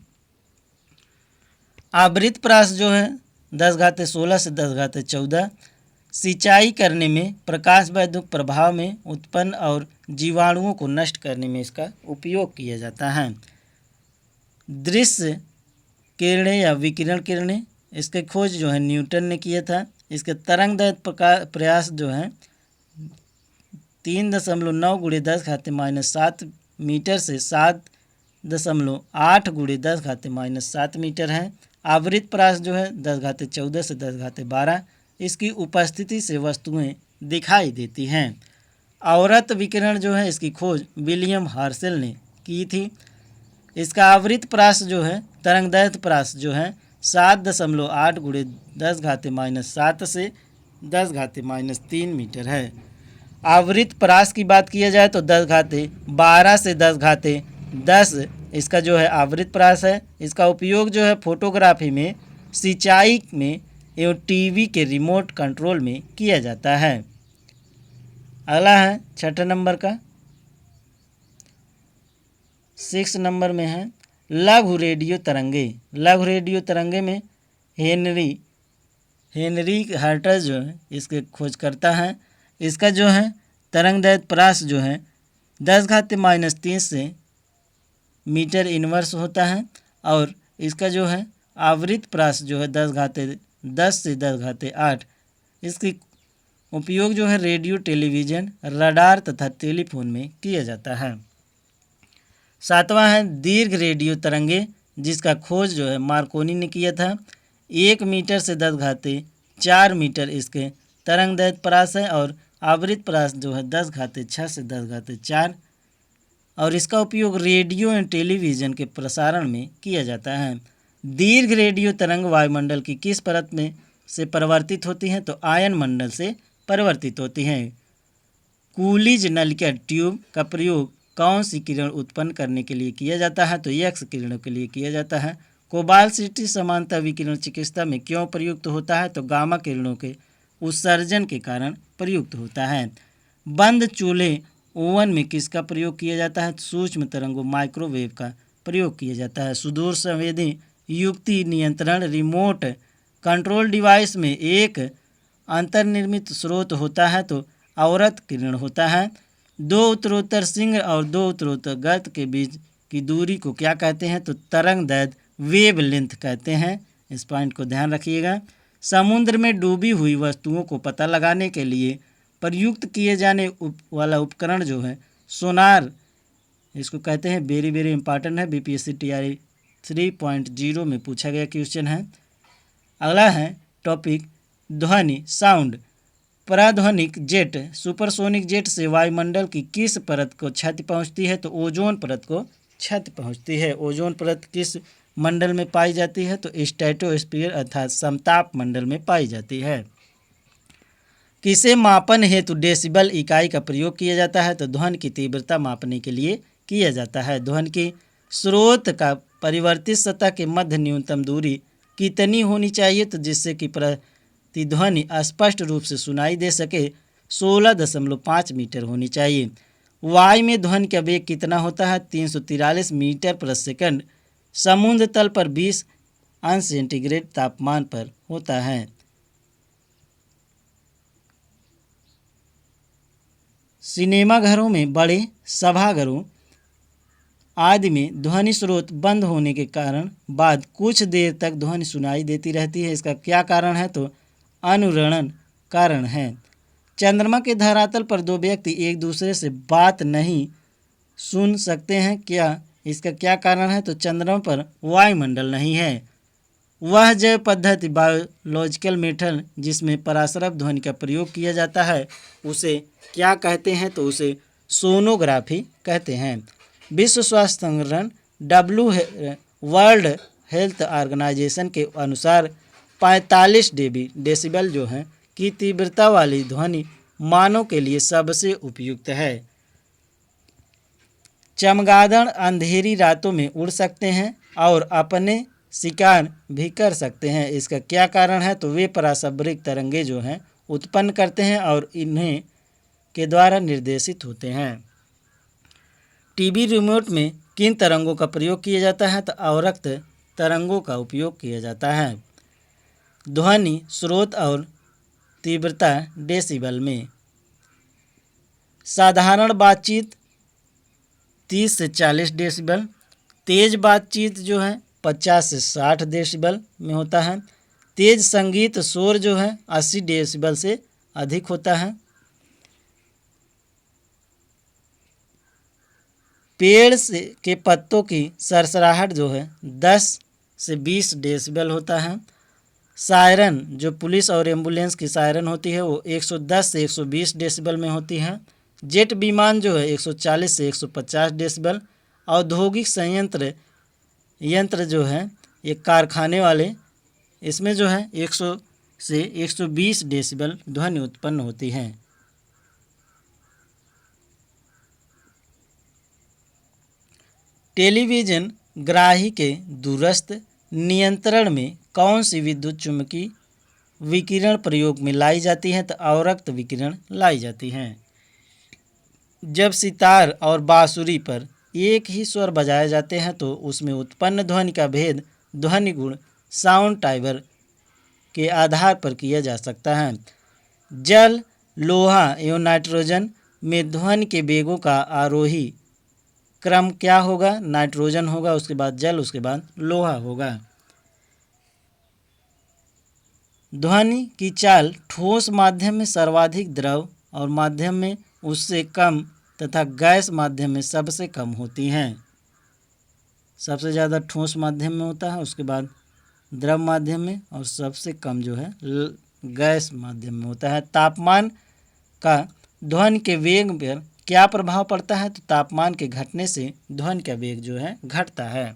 आवृत परास जो है 10⁻16 से 10⁻14 सिंचाई करने में, प्रकाश वैद्युत प्रभाव में उत्पन्न और जीवाणुओं को नष्ट करने में इसका उपयोग किया जाता है। दृश्य किरणें या विकिरण किरणें, इसके खोज जो है न्यूटन ने किया था। इसके तरंग दैर्ध्य प्रयास जो है 3.9 × 10⁻7 मीटर से 7.8 × 10⁻7 मीटर है। आवृत परास जो है 10⁻14 से 10⁻12 इसकी उपस्थिति से वस्तुएं दिखाई देती हैं। औरत विकिरण जो है इसकी खोज विलियम हर्शेल ने की थी। इसका आवृत परास जो है तरंग दैर्ध्य परास जो है 7.8 × 10⁻7 से 10⁻3 मीटर है। आवृत परास की बात किया जाए तो 10⁻12 से 10⁻10 इसका जो है आवृत परास है। इसका उपयोग जो है फोटोग्राफी में, सिंचाई में एवं टीवी के रिमोट कंट्रोल में किया जाता है। अगला है 6 नंबर का, 6 नंबर में है लघु रेडियो तरंगे। लघु रेडियो तरंगे में हेनरी हर्टर जो है इसके खोजकर्ता हैं। इसका जो है तरंग दैर्ध्य परास जो है 10⁻³ से मीटर इनवर्स होता है, और इसका जो है आवृत परास जो है 10⁻10 से 10⁻8 इसकी उपयोग जो है रेडियो, टेलीविज़न, रडार तथा टेलीफोन में किया जाता है। 7वां है दीर्घ रेडियो तरंगे, जिसका खोज जो है मार्कोनी ने किया था। 1 मीटर से 10⁻4 मीटर इसके तरंग दैर्ध्य परास है, और आवृत परास जो है 10⁻6 से 10⁻4, और इसका उपयोग रेडियो एवं टेलीविज़न के प्रसारण में किया जाता है। दीर्घ रेडियो तरंग वायुमंडल की किस परत में से परिवर्तित होती हैं? तो आयन मंडल से परिवर्तित होती हैं। कूलिज नलिका ट्यूब का प्रयोग कौन सी किरण उत्पन्न करने के लिए किया जाता है? तो एक्स किरणों के लिए किया जाता है। कोबाल्ट समानता विकिरण चिकित्सा में क्यों प्रयुक्त होता है? तो गामा किरणों के उत्सर्जन के कारण प्रयुक्त होता है। बंद चूल्हे ओवन में किसका प्रयोग किया जाता है? सूक्ष्म तरंगों माइक्रोवेव का प्रयोग किया जाता है। सुदूर संवेदी युक्ति नियंत्रण रिमोट कंट्रोल डिवाइस में एक अंतर्निर्मित स्रोत होता है तो अवरत किरण होता है। 2 उत्तरोत्तर सिंह और 2 उत्तरोत्तर गर्त के बीच की दूरी को क्या कहते हैं? तो तरंग दैर्ध्य वेव लेंथ कहते हैं। इस पॉइंट को ध्यान रखिएगा। समुद्र में डूबी हुई वस्तुओं को पता लगाने के लिए प्रयुक्त किए जाने वाला उपकरण जो है सोनार, इसको कहते हैं। वेरी वेरी इंपॉर्टेंट है, BPSC TRE 3.0 में पूछा गया क्वेश्चन है। अगला है टॉपिक ध्वनि साउंड। प्राध्वनिक जेट सुपरसोनिक जेट से वायुमंडल की किस परत को क्षति पहुंचती है? तो ओजोन परत को क्षति पहुंचती है। ओजोन परत किस मंडल में पाई जाती है? तो स्ट्रेटोस्फीयर अर्थात समताप मंडल में पाई जाती है। किसे मापन हेतु डेसिबल इकाई का प्रयोग किया जाता है? तो ध्वनि की तीव्रता मापने के लिए किया जाता है। ध्वनि के स्रोत का परिवर्तित सतह के मध्य न्यूनतम दूरी कितनी होनी चाहिए? तो जिससे कि प्रतिध्वनि स्पष्ट रूप से सुनाई दे सके 16.5 मीटर होनी चाहिए। वायु में ध्वनि का वेग कितना होता है? 343 मीटर प्रति सेकंड समुद्र तल पर 20 अंश सेंटीग्रेड तापमान पर होता है। सिनेमा घरों में, बड़े सभाघरों आदि में ध्वनि स्रोत बंद होने के कारण बाद कुछ देर तक ध्वनि सुनाई देती रहती है। इसका क्या कारण है? तो अनुरणन कारण है। चंद्रमा के धरातल पर दो व्यक्ति एक दूसरे से बात नहीं सुन सकते हैं क्या? इसका क्या कारण है? तो चंद्रमा पर वायुमंडल नहीं है। वह जैव पद्धति बायोलॉजिकल मेथड जिसमें पराशरभ ध्वनि का प्रयोग किया जाता है उसे क्या कहते हैं? तो उसे सोनोग्राफी कहते हैं। विश्व स्वास्थ्य संगठन वर्ल्ड हेल्थ ऑर्गेनाइजेशन के अनुसार 45 डेसिबल जो है की तीव्रता वाली ध्वनि मानव के लिए सबसे उपयुक्त है। चमगादड़ अंधेरी रातों में उड़ सकते हैं और अपने शिकार भी कर सकते हैं। इसका क्या कारण है? तो वे पराशब्दिक तरंगे जो हैं उत्पन्न करते हैं और इन्हें के द्वारा निर्देशित होते हैं। टीवी रिमोट में किन तरंगों का प्रयोग किया जाता है? तो अवरक्त तरंगों का उपयोग किया जाता है। ध्वनि स्रोत और तीव्रता डेसिबल में। साधारण बातचीत 30 से 40 डेसिबल, तेज बातचीत जो है 50 से 60 डेसिबल में होता है। तेज संगीत शोर जो है 80 डेसिबल से अधिक होता है। पेड़ के पत्तों की सरसराहट जो है 10 से 20 डेसिबल होता है। सायरन जो पुलिस और एम्बुलेंस की सायरन होती है वो 110 से 120 डेसिबल में होती है। जेट विमान जो है 140 से 150 डेसिबल। औद्योगिक यंत्र जो है ये कारखाने वाले इसमें जो है 100 से 120 डेसिबल ध्वनि उत्पन्न होती है। टेलीविज़न ग्राही के दूरस्थ नियंत्रण में कौन सी विद्युत चुम्बकीय विकिरण प्रयोग में लाई जाती है? तो अवरक्त विकिरण लाई जाती हैं। जब सितार और बांसुरी पर एक ही स्वर बजाए जाते हैं तो उसमें उत्पन्न ध्वनि का भेद ध्वनि गुण साउंड टाइबर के आधार पर किया जा सकता है। जल, लोहा एवं नाइट्रोजन में ध्वनि के वेगों का आरोही क्रम क्या होगा? नाइट्रोजन होगा, उसके बाद जल, उसके बाद लोहा होगा। ध्वनि की चाल ठोस माध्यम में सर्वाधिक, द्रव और माध्यम में उससे कम तथा गैस माध्यम में सबसे कम होती हैं। सबसे ज़्यादा ठोस माध्यम में होता है, उसके बाद द्रव माध्यम में और सबसे कम जो है गैस माध्यम में होता है। तापमान का ध्वनि के वेग पर क्या प्रभाव पड़ता है? तो तापमान के घटने से ध्वनि का वेग जो है घटता है।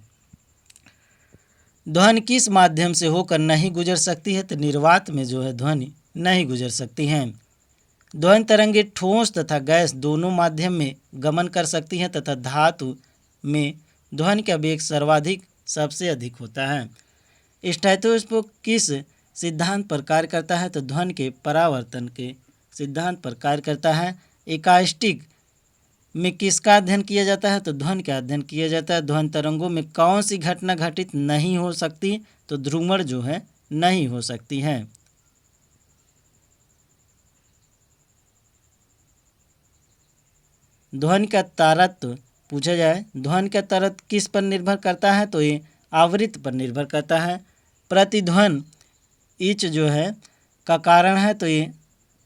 ध्वनि किस माध्यम से होकर नहीं गुजर सकती है? तो निर्वात में जो है ध्वनि नहीं गुजर सकती हैं। ध्वनि तरंगे ठोस तथा गैस दोनों माध्यम में गमन कर सकती हैं तथा धातु में ध्वनि का वेग सर्वाधिक सबसे अधिक होता है। स्टैथोस्कोप किस सिद्धांत पर कार्य करता है? तो ध्वनि के परावर्तन के सिद्धांत पर कार्य करता है। एकास्टिक में किसका अध्ययन किया जाता है? तो ध्वनि का अध्ययन किया जाता है। ध्वनि तरंगों में कौन सी घटना घटित नहीं हो सकती? तो ध्रुवण जो है नहीं हो सकती है। ध्वनि का तारतम्य पूछा जाए, ध्वनि का तारतम्य किस पर निर्भर करता है? तो ये आवृत्ति पर निर्भर करता है। प्रतिध्वनि इच जो है का कारण है, तो ये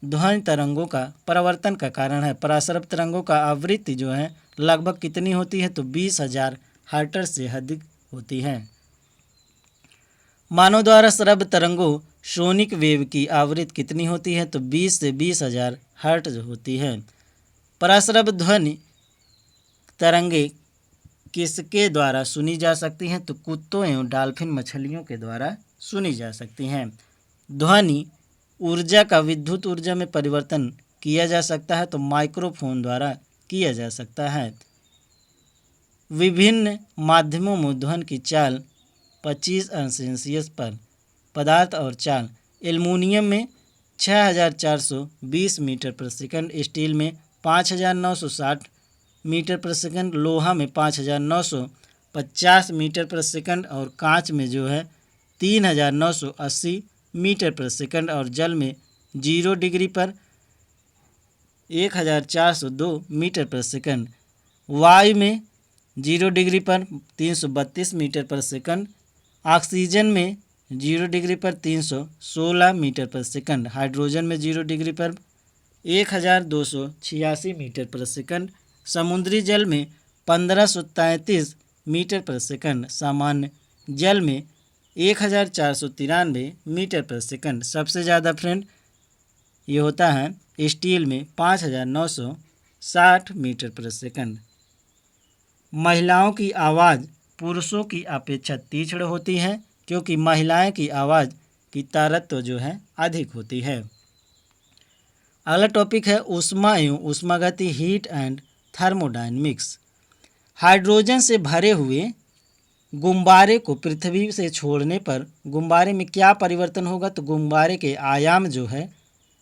ध्वनि तरंगों का परावर्तन का कारण है। पराशरभ तरंगों का आवृत्ति जो है लगभग कितनी होती है? तो 20,000 हर्ट्ज से अधिक होती है। मानव द्वारा श्रव्य तरंगों सोनिक वेव की आवृत्ति कितनी होती है? तो 20 से 20,000 हर्ट्ज होती है। पराश्रव्य ध्वनि तरंगे किसके द्वारा सुनी जा सकती हैं? तो कुत्तों एवं डॉल्फिन मछलियों के द्वारा सुनी जा सकती हैं। ध्वनि ऊर्जा का विद्युत ऊर्जा में परिवर्तन किया जा सकता है तो माइक्रोफोन द्वारा किया जा सकता है। विभिन्न माध्यमों में ध्वनि की चाल 25 अंश सेल्सियस पर पदार्थ और चाल एल्युमिनियम में 6420 मीटर प्रति सेकंड, स्टील में 5960 मीटर प्रति सेकंड, लोहा में 5950 मीटर प्रति सेकंड और कांच में जो है 3980 मीटर प्रति सेकंड और जल में 0 डिग्री पर 1402 मीटर प्रति सेकंड, वायु में 0 डिग्री पर 332 मीटर प्रति सेकंड, ऑक्सीजन में 0 डिग्री पर 316 मीटर प्रति सेकंड, हाइड्रोजन में 0 डिग्री पर 1286 मीटर प्रति सेकंड, समुद्री जल में 1533 मीटर प्रति सेकंड, सामान्य जल में 1493 मीटर प्रति सेकंड। सबसे ज़्यादा फ्रेंड ये होता है स्टील में 5960 मीटर प्रति सेकंड। महिलाओं की आवाज़ पुरुषों की अपेक्षा तीक्ष्ण होती है क्योंकि महिलाएं की आवाज़ की तारतम्य जो है अधिक होती है। अगला टॉपिक है ऊष्मा एवं ऊष्मागति, हीट एंड थर्मोडायनेमिक्स। हाइड्रोजन से भरे हुए गुब्बारे को पृथ्वी से छोड़ने पर गुब्बारे में क्या परिवर्तन होगा? तो गुब्बारे के आयाम जो है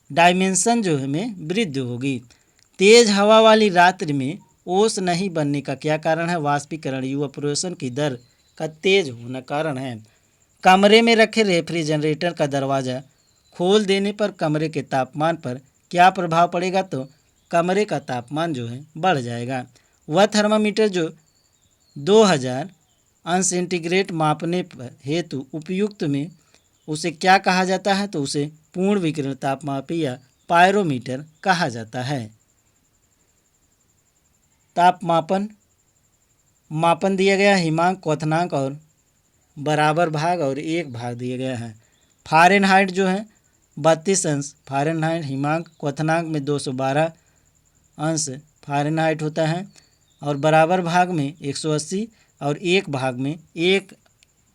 डायमेंशन जो है में वृद्धि होगी। तेज हवा वाली रात्रि में ओस नहीं बनने का क्या कारण है? वाष्पीकरण, इवेपोरेशन की दर का तेज होना कारण है। कमरे में रखे रेफ्रिजरेटर का दरवाज़ा खोल देने पर कमरे के तापमान पर क्या प्रभाव पड़ेगा? तो कमरे का तापमान जो है बढ़ जाएगा। वह थर्मामीटर जो 2000 अंश सेंटीग्रेड मापने हेतु उपयुक्त में उसे क्या कहा जाता है? तो उसे पूर्ण विकिरण तापमापी या पायरोमीटर कहा जाता है। तापमापन मापन दिया गया, हिमांक, क्वथनांक और बराबर भाग और एक भाग दिया गया है। फ़ारेनहाइट जो है 32 अंश फ़ारेनहाइट, हिमांक, क्वथनांक में 212 अंश फ़ारेनहाइट होता है और बराबर भाग में 180 और एक भाग में 1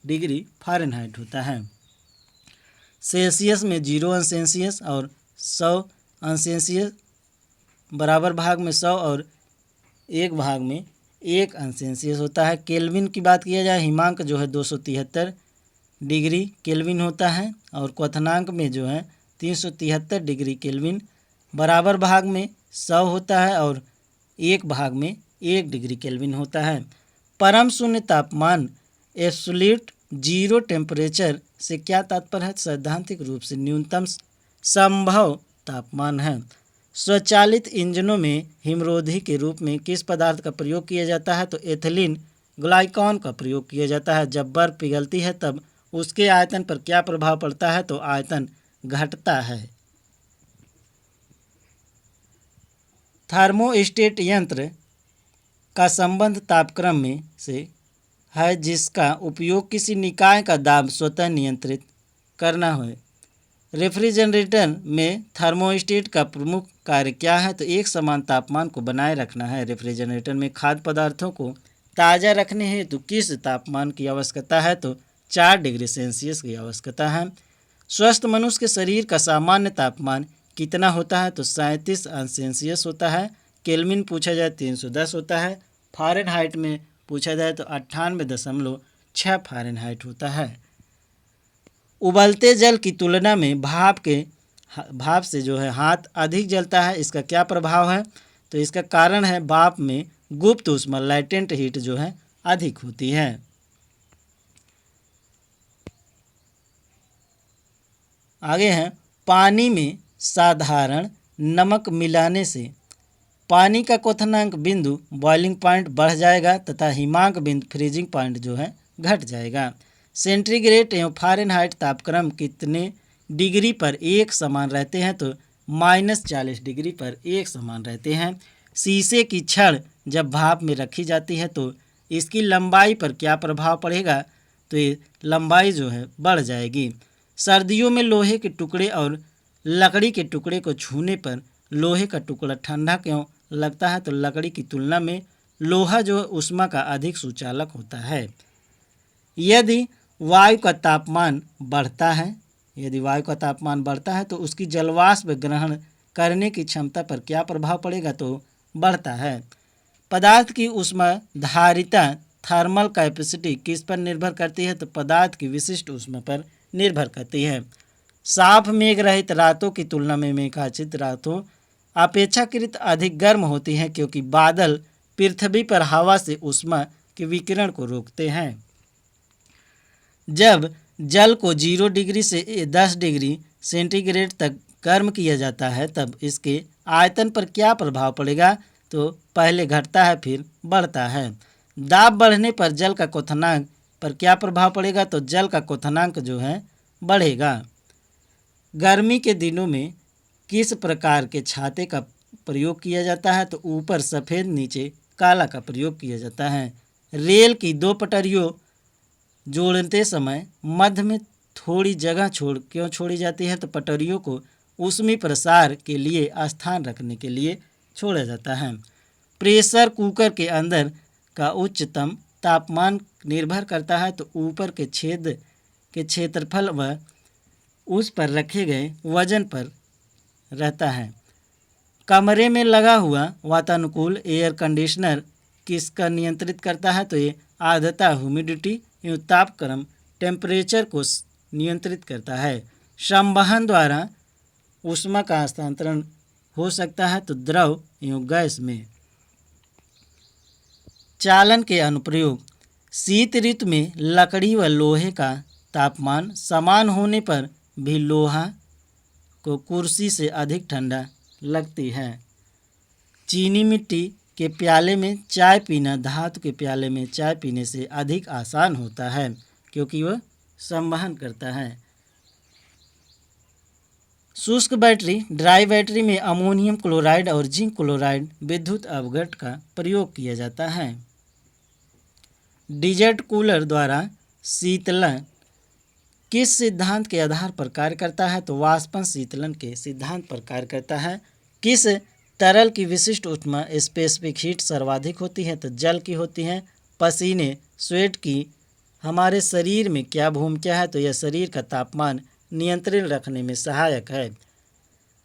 डिग्री फ़ारेनहाइट होता है। सेल्सियस में 0 अंश सेल्सियस और 100 अंश सेल्सियस, बराबर भाग में 100 और एक भाग में 1 अंश सेल्सियस होता है। केल्विन की बात किया जाए, हिमांक जो है 273 डिग्री केल्विन होता है और क्वथनांक में जो है 373 डिग्री केल्विन, बराबर भाग में 100 होता है और एक भाग में 1 डिग्री केल्विन होता है। परम शून्य तापमान एब्सोल्यूट जीरो टेम्परेचर से क्या तात्पर्य है? सैद्धांतिक रूप से न्यूनतम संभव तापमान है। स्वचालित इंजनों में हिमरोधी के रूप में किस पदार्थ का प्रयोग किया जाता है? तो एथिलीन ग्लाइकॉन का प्रयोग किया जाता है। जब बर्फ पिघलती है तब उसके आयतन पर क्या प्रभाव पड़ता है? तो आयतन घटता है। थर्मोस्टेट यंत्र का संबंध तापक्रम में से है जिसका उपयोग किसी निकाय का दाब स्वतः नियंत्रित करना हो। रेफ्रिजरेटर में थर्मोस्टेट का प्रमुख कार्य क्या है? तो एक समान तापमान को बनाए रखना है। रेफ्रिजरेटर में खाद्य पदार्थों को ताज़ा रखने हेतु किस तापमान की आवश्यकता है? तो 4 डिग्री सेल्सियस की आवश्यकता है। स्वस्थ मनुष्य के शरीर का सामान्य तापमान कितना होता है? तो 37 अंश सेल्सियस होता है। केल्विन पूछा जाए 310 होता है। फ़ारेनहाइट में पूछा जाए तो 98.6 फ़ारेनहाइट होता है। उबलते जल की तुलना में भाप से जो है हाथ अधिक जलता है, इसका क्या प्रभाव है? तो इसका कारण है भाप में गुप्त ऊष्मा लैटेंट हीट जो है अधिक होती है। आगे है पानी में साधारण नमक मिलाने से पानी का क्वथनांक बिंदु बॉइलिंग पॉइंट बढ़ जाएगा तथा हिमांक बिंदु फ्रीजिंग पॉइंट जो है घट जाएगा। सेंटीग्रेड एवं फ़ारेनहाइट तापक्रम कितने डिग्री पर एक समान रहते हैं? तो -40 डिग्री पर एक समान रहते हैं। शीशे की छड़ जब भाप में रखी जाती है तो इसकी लंबाई पर क्या प्रभाव पड़ेगा? तो ये लंबाई जो है बढ़ जाएगी। सर्दियों में लोहे के टुकड़े और लकड़ी के टुकड़े को छूने पर लोहे का टुकड़ा ठंडा क्यों लगता है? तो लकड़ी की तुलना में लोहा जो है ऊष्मा का अधिक सुचालक होता है। यदि वायु का तापमान बढ़ता है तो उसकी जलवाष्प ग्रहण करने की क्षमता पर क्या प्रभाव पड़ेगा? तो बढ़ता है। पदार्थ की ऊष्माधारिता थर्मल कैपेसिटी किस पर निर्भर करती है? तो पदार्थ की विशिष्ट ऊष्मा पर निर्भर करती है। साफ मेघ रहित रातों की तुलना में मेघाच्छादित रातों अपेक्षाकृत अधिक गर्म होती हैं, क्योंकि बादल पृथ्वी पर हवा से ऊष्मा के विकिरण को रोकते हैं। जब जल को 0 डिग्री से 10 डिग्री सेंटीग्रेड तक गर्म किया जाता है तब इसके आयतन पर क्या प्रभाव पड़ेगा? तो पहले घटता है फिर बढ़ता है। दाब बढ़ने पर जल का क्वथनांक पर क्या प्रभाव पड़ेगा? तो जल का क्वथनांक जो है बढ़ेगा। गर्मी के दिनों में किस प्रकार के छाते का प्रयोग किया जाता है? तो ऊपर सफ़ेद नीचे काला का प्रयोग किया जाता है। रेल की 2 पटरियों जोड़ते समय मध्य में थोड़ी जगह क्यों छोड़ी जाती है? तो पटरियों को ऊष्मी प्रसार के लिए स्थान रखने के लिए छोड़ा जाता है। प्रेशर कुकर के अंदर का उच्चतम तापमान निर्भर करता है तो ऊपर के छेद के क्षेत्रफल व उस पर रखे गए वजन पर रहता है। कमरे में लगा हुआ वातानुकूल एयर कंडीशनर किसका नियंत्रित करता है? तो ये आर्द्रता, ह्यूमिडिटी एवं तापक्रम टेम्परेचर को नियंत्रित करता है। संवहन द्वारा ऊष्मा का हस्तांतरण हो सकता है तो द्रव एवं गैस में। चालन के अनुप्रयोग। शीत ऋतु में लकड़ी व लोहे का तापमान समान होने पर भी लोहा को कुर्सी से अधिक ठंडा लगती है। चीनी मिट्टी के प्याले में चाय पीना धातु के प्याले में चाय पीने से अधिक आसान होता है, क्योंकि वह संवहन करता है। शुष्क बैटरी ड्राई बैटरी में अमोनियम क्लोराइड और जिंक क्लोराइड विद्युत अवघट का प्रयोग किया जाता है। डिजर्ट कूलर द्वारा शीतलन किस सिद्धांत के आधार पर कार्य करता है? तो वाष्पन शीतलन के सिद्धांत पर कार्य करता है। किस तरल की विशिष्ट ऊष्मा स्पेसिफिक हीट सर्वाधिक होती है? तो जल की होती है। पसीने स्वेट की हमारे शरीर में क्या भूमिका है? तो यह शरीर का तापमान नियंत्रण रखने में सहायक है।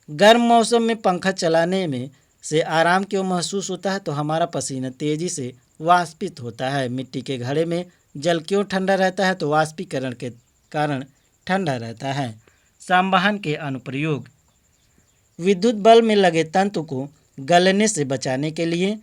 गर्म मौसम में पंखा चलाने में से आराम क्यों महसूस होता है? तो हमारा पसीना तेजी से वाष्पित होता है। मिट्टी के घड़े में जल क्यों ठंडा रहता है? तो वाष्पीकरण के कारण ठंडा रहता है। संवहन के अनुप्रयोग। विद्युत बल्ब में लगे तंतु को गलने से बचाने के लिए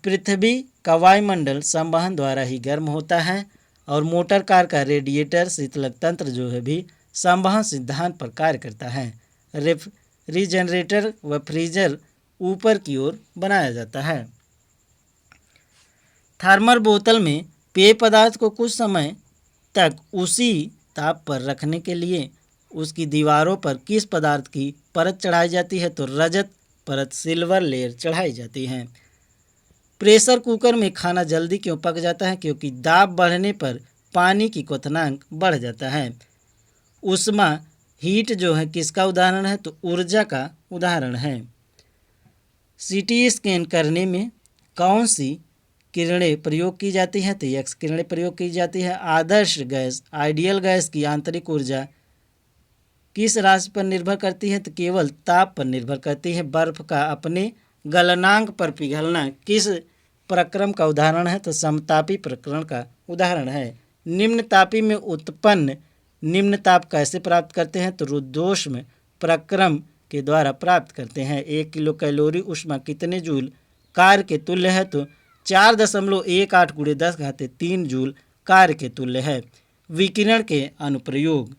पृथ्वी का वायुमंडल संवहन द्वारा ही गर्म होता है और मोटर कार का रेडिएटर शीतलक तंत्र जो है भी संवहन सिद्धांत पर कार्य करता है। रेफ्रिजरेटर व फ्रीजर ऊपर की ओर बनाया जाता है। थर्मल बोतल में पेय पदार्थ को कुछ समय तक उसी ताप पर रखने के लिए उसकी दीवारों पर किस पदार्थ की परत चढ़ाई जाती है? तो रजत परत, सिल्वर लेयर चढ़ाई जाती है। प्रेशर कुकर में खाना जल्दी क्यों पक जाता है? क्योंकि दाब बढ़ने पर पानी की क्वथनांक बढ़ जाता है। ऊष्मा हीट जो है किसका उदाहरण है? तो ऊर्जा का उदाहरण है। सीटी स्कैन करने में कौन सी किरणें प्रयोग की जाती हैं? तो एक्स किरणें प्रयोग की जाती है। आदर्श गैस आइडियल गैस की आंतरिक ऊर्जा किस राशि पर निर्भर करती है? तो केवल ताप पर निर्भर करती है। बर्फ का अपने गलनांक पर पिघलना किस प्रक्रम का उदाहरण है? तो समतापी प्रक्रम का उदाहरण है। निम्न तापी में उत्पन्न निम्न ताप कैसे प्राप्त करते हैं? तो रुद्धोष्म प्रक्रम के द्वारा प्राप्त करते हैं। 1 किलो कैलोरी ऊष्मा कितने जूल कार्य के तुल्य है? तो 4.18 × 10⁻³ जूल कार्य के तुल्य है। विकिरण के अनुप्रयोग।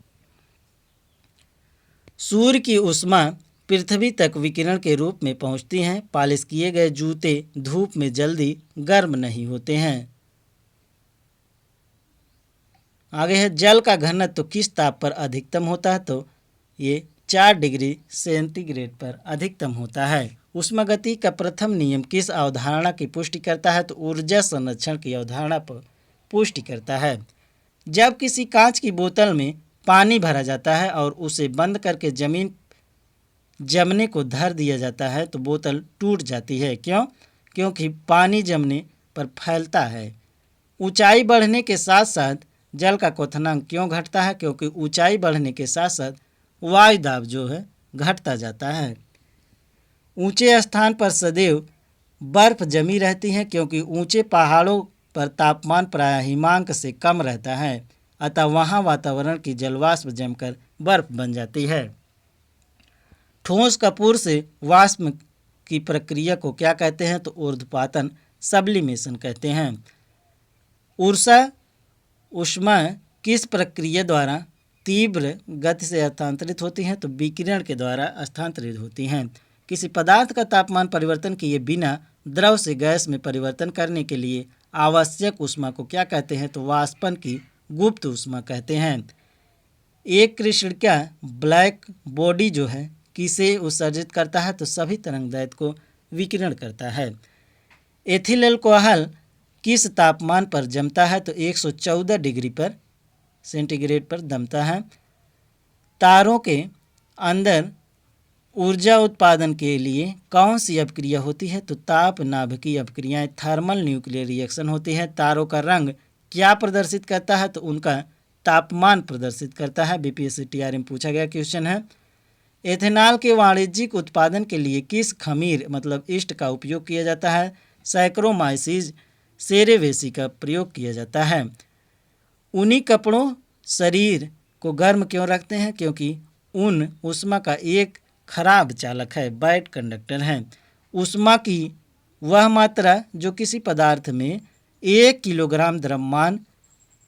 सूर्य की ऊष्मा पृथ्वी तक विकिरण के रूप में पहुंचती हैं। पॉलिश किए गए जूते धूप में जल्दी गर्म नहीं होते हैं। आगे है जल का घनत्व किस ताप पर अधिकतम होता है? तो ये 4 डिग्री सेंटीग्रेड पर अधिकतम होता है। ऊष्मागति का प्रथम नियम किस अवधारणा की पुष्टि करता है? तो ऊर्जा संरक्षण की अवधारणा पर पुष्टि करता है। जब किसी कांच की बोतल में पानी भरा जाता है और उसे बंद करके जमीन जमने को धर दिया जाता है तो बोतल टूट जाती है। क्यों? क्योंकि पानी जमने पर फैलता है। ऊंचाई बढ़ने के साथ साथ जल का क्वथनांक क्यों घटता है? क्योंकि ऊंचाई बढ़ने के साथ साथ वायु दाब जो है घटता जाता है। ऊंचे स्थान पर सदैव बर्फ जमी रहती है क्योंकि ऊंचे पहाड़ों पर तापमान प्रायः हिमांक से कम रहता है, अतः वहाँ वातावरण की जलवाष्प जमकर बर्फ बन जाती है। ठोस कपूर से वाष्प की प्रक्रिया को क्या कहते हैं? तो ऊर्ध्वपातन, सब्लिमेशन कहते हैं। ऊर्जा ऊष्मा किस प्रक्रिया द्वारा तीव्र गति से हस्तांतरित होती हैं? तो विकिरण के द्वारा हस्तांतरित होती हैं। किसी पदार्थ का तापमान परिवर्तन किए बिना द्रव से गैस में परिवर्तन करने के लिए आवश्यक ऊष्मा को क्या कहते हैं? तो वाष्पन की गुप्त ऊष्मा कहते हैं। एक कृष्णिका ब्लैक बॉडी जो है किसे उत्सर्जित करता है? तो सभी तरंगदैर्ध्य को विकिरण करता है। एथिल अल्कोहल किस तापमान पर जमता है? तो 114 डिग्री पर सेंटीग्रेड पर जमता है। तारों के अंदर ऊर्जा उत्पादन के लिए कौन सी अपक्रिया होती है? तो ताप नाभिकीय अपक्रियाएं, थर्मल न्यूक्लियर रिएक्शन होती है। तारों का रंग क्या प्रदर्शित करता है? तो उनका तापमान प्रदर्शित करता है। बीपीएससी टीआरएम पूछा गया क्वेश्चन है। एथेनॉल के वाणिज्यिक उत्पादन के लिए किस खमीर मतलब ईस्ट का उपयोग किया जाता है? सैक्रोमाइसीज सेरेवेसी का प्रयोग किया जाता है। ऊनी कपड़ों शरीर को गर्म क्यों रखते हैं? क्योंकि ऊन ऊष्मा का एक खराब चालक है, बैड कंडक्टर है। ऊष्मा की वह मात्रा जो किसी पदार्थ में 1 किलोग्राम द्रव्यमान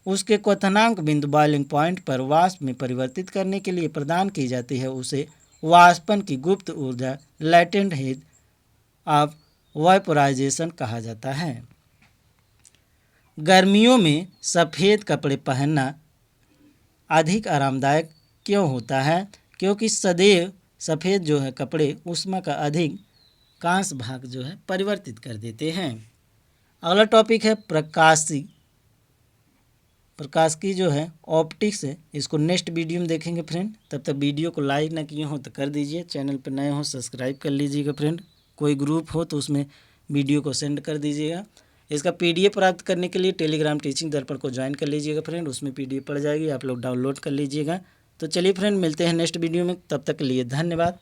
उसके क्वथनांक बिंदु बॉइलिंग पॉइंट पर वाष्प में परिवर्तित करने के लिए प्रदान की जाती है, उसे वाष्पन की गुप्त ऊर्जा लैटेंट हीट ऑफ वेपोराइजेशन कहा जाता है। गर्मियों में सफ़ेद कपड़े पहनना अधिक आरामदायक क्यों होता है? क्योंकि सदैव सफ़ेद जो है कपड़े ऊष्मा का अधिक कांश भाग जो है परिवर्तित कर देते हैं। अगला टॉपिक है प्रकाश की जो है ऑप्टिक्स है। इसको नेक्स्ट वीडियो में देखेंगे फ्रेंड। तब तक वीडियो को लाइक ना किए हो तो कर दीजिए, चैनल पर नए हो सब्सक्राइब कर लीजिएगा फ्रेंड। कोई ग्रुप हो तो उसमें वीडियो को सेंड कर दीजिएगा। इसका पीडीएफ प्राप्त करने के लिए टेलीग्राम टीचिंग दर्पण को ज्वाइन कर लीजिएगा फ्रेंड, उसमें पीडीएफ पड़ जाएगी, आप लोग डाउनलोड कर लीजिएगा। तो चलिए फ्रेंड मिलते हैं नेक्स्ट वीडियो में, तब तक के लिए धन्यवाद।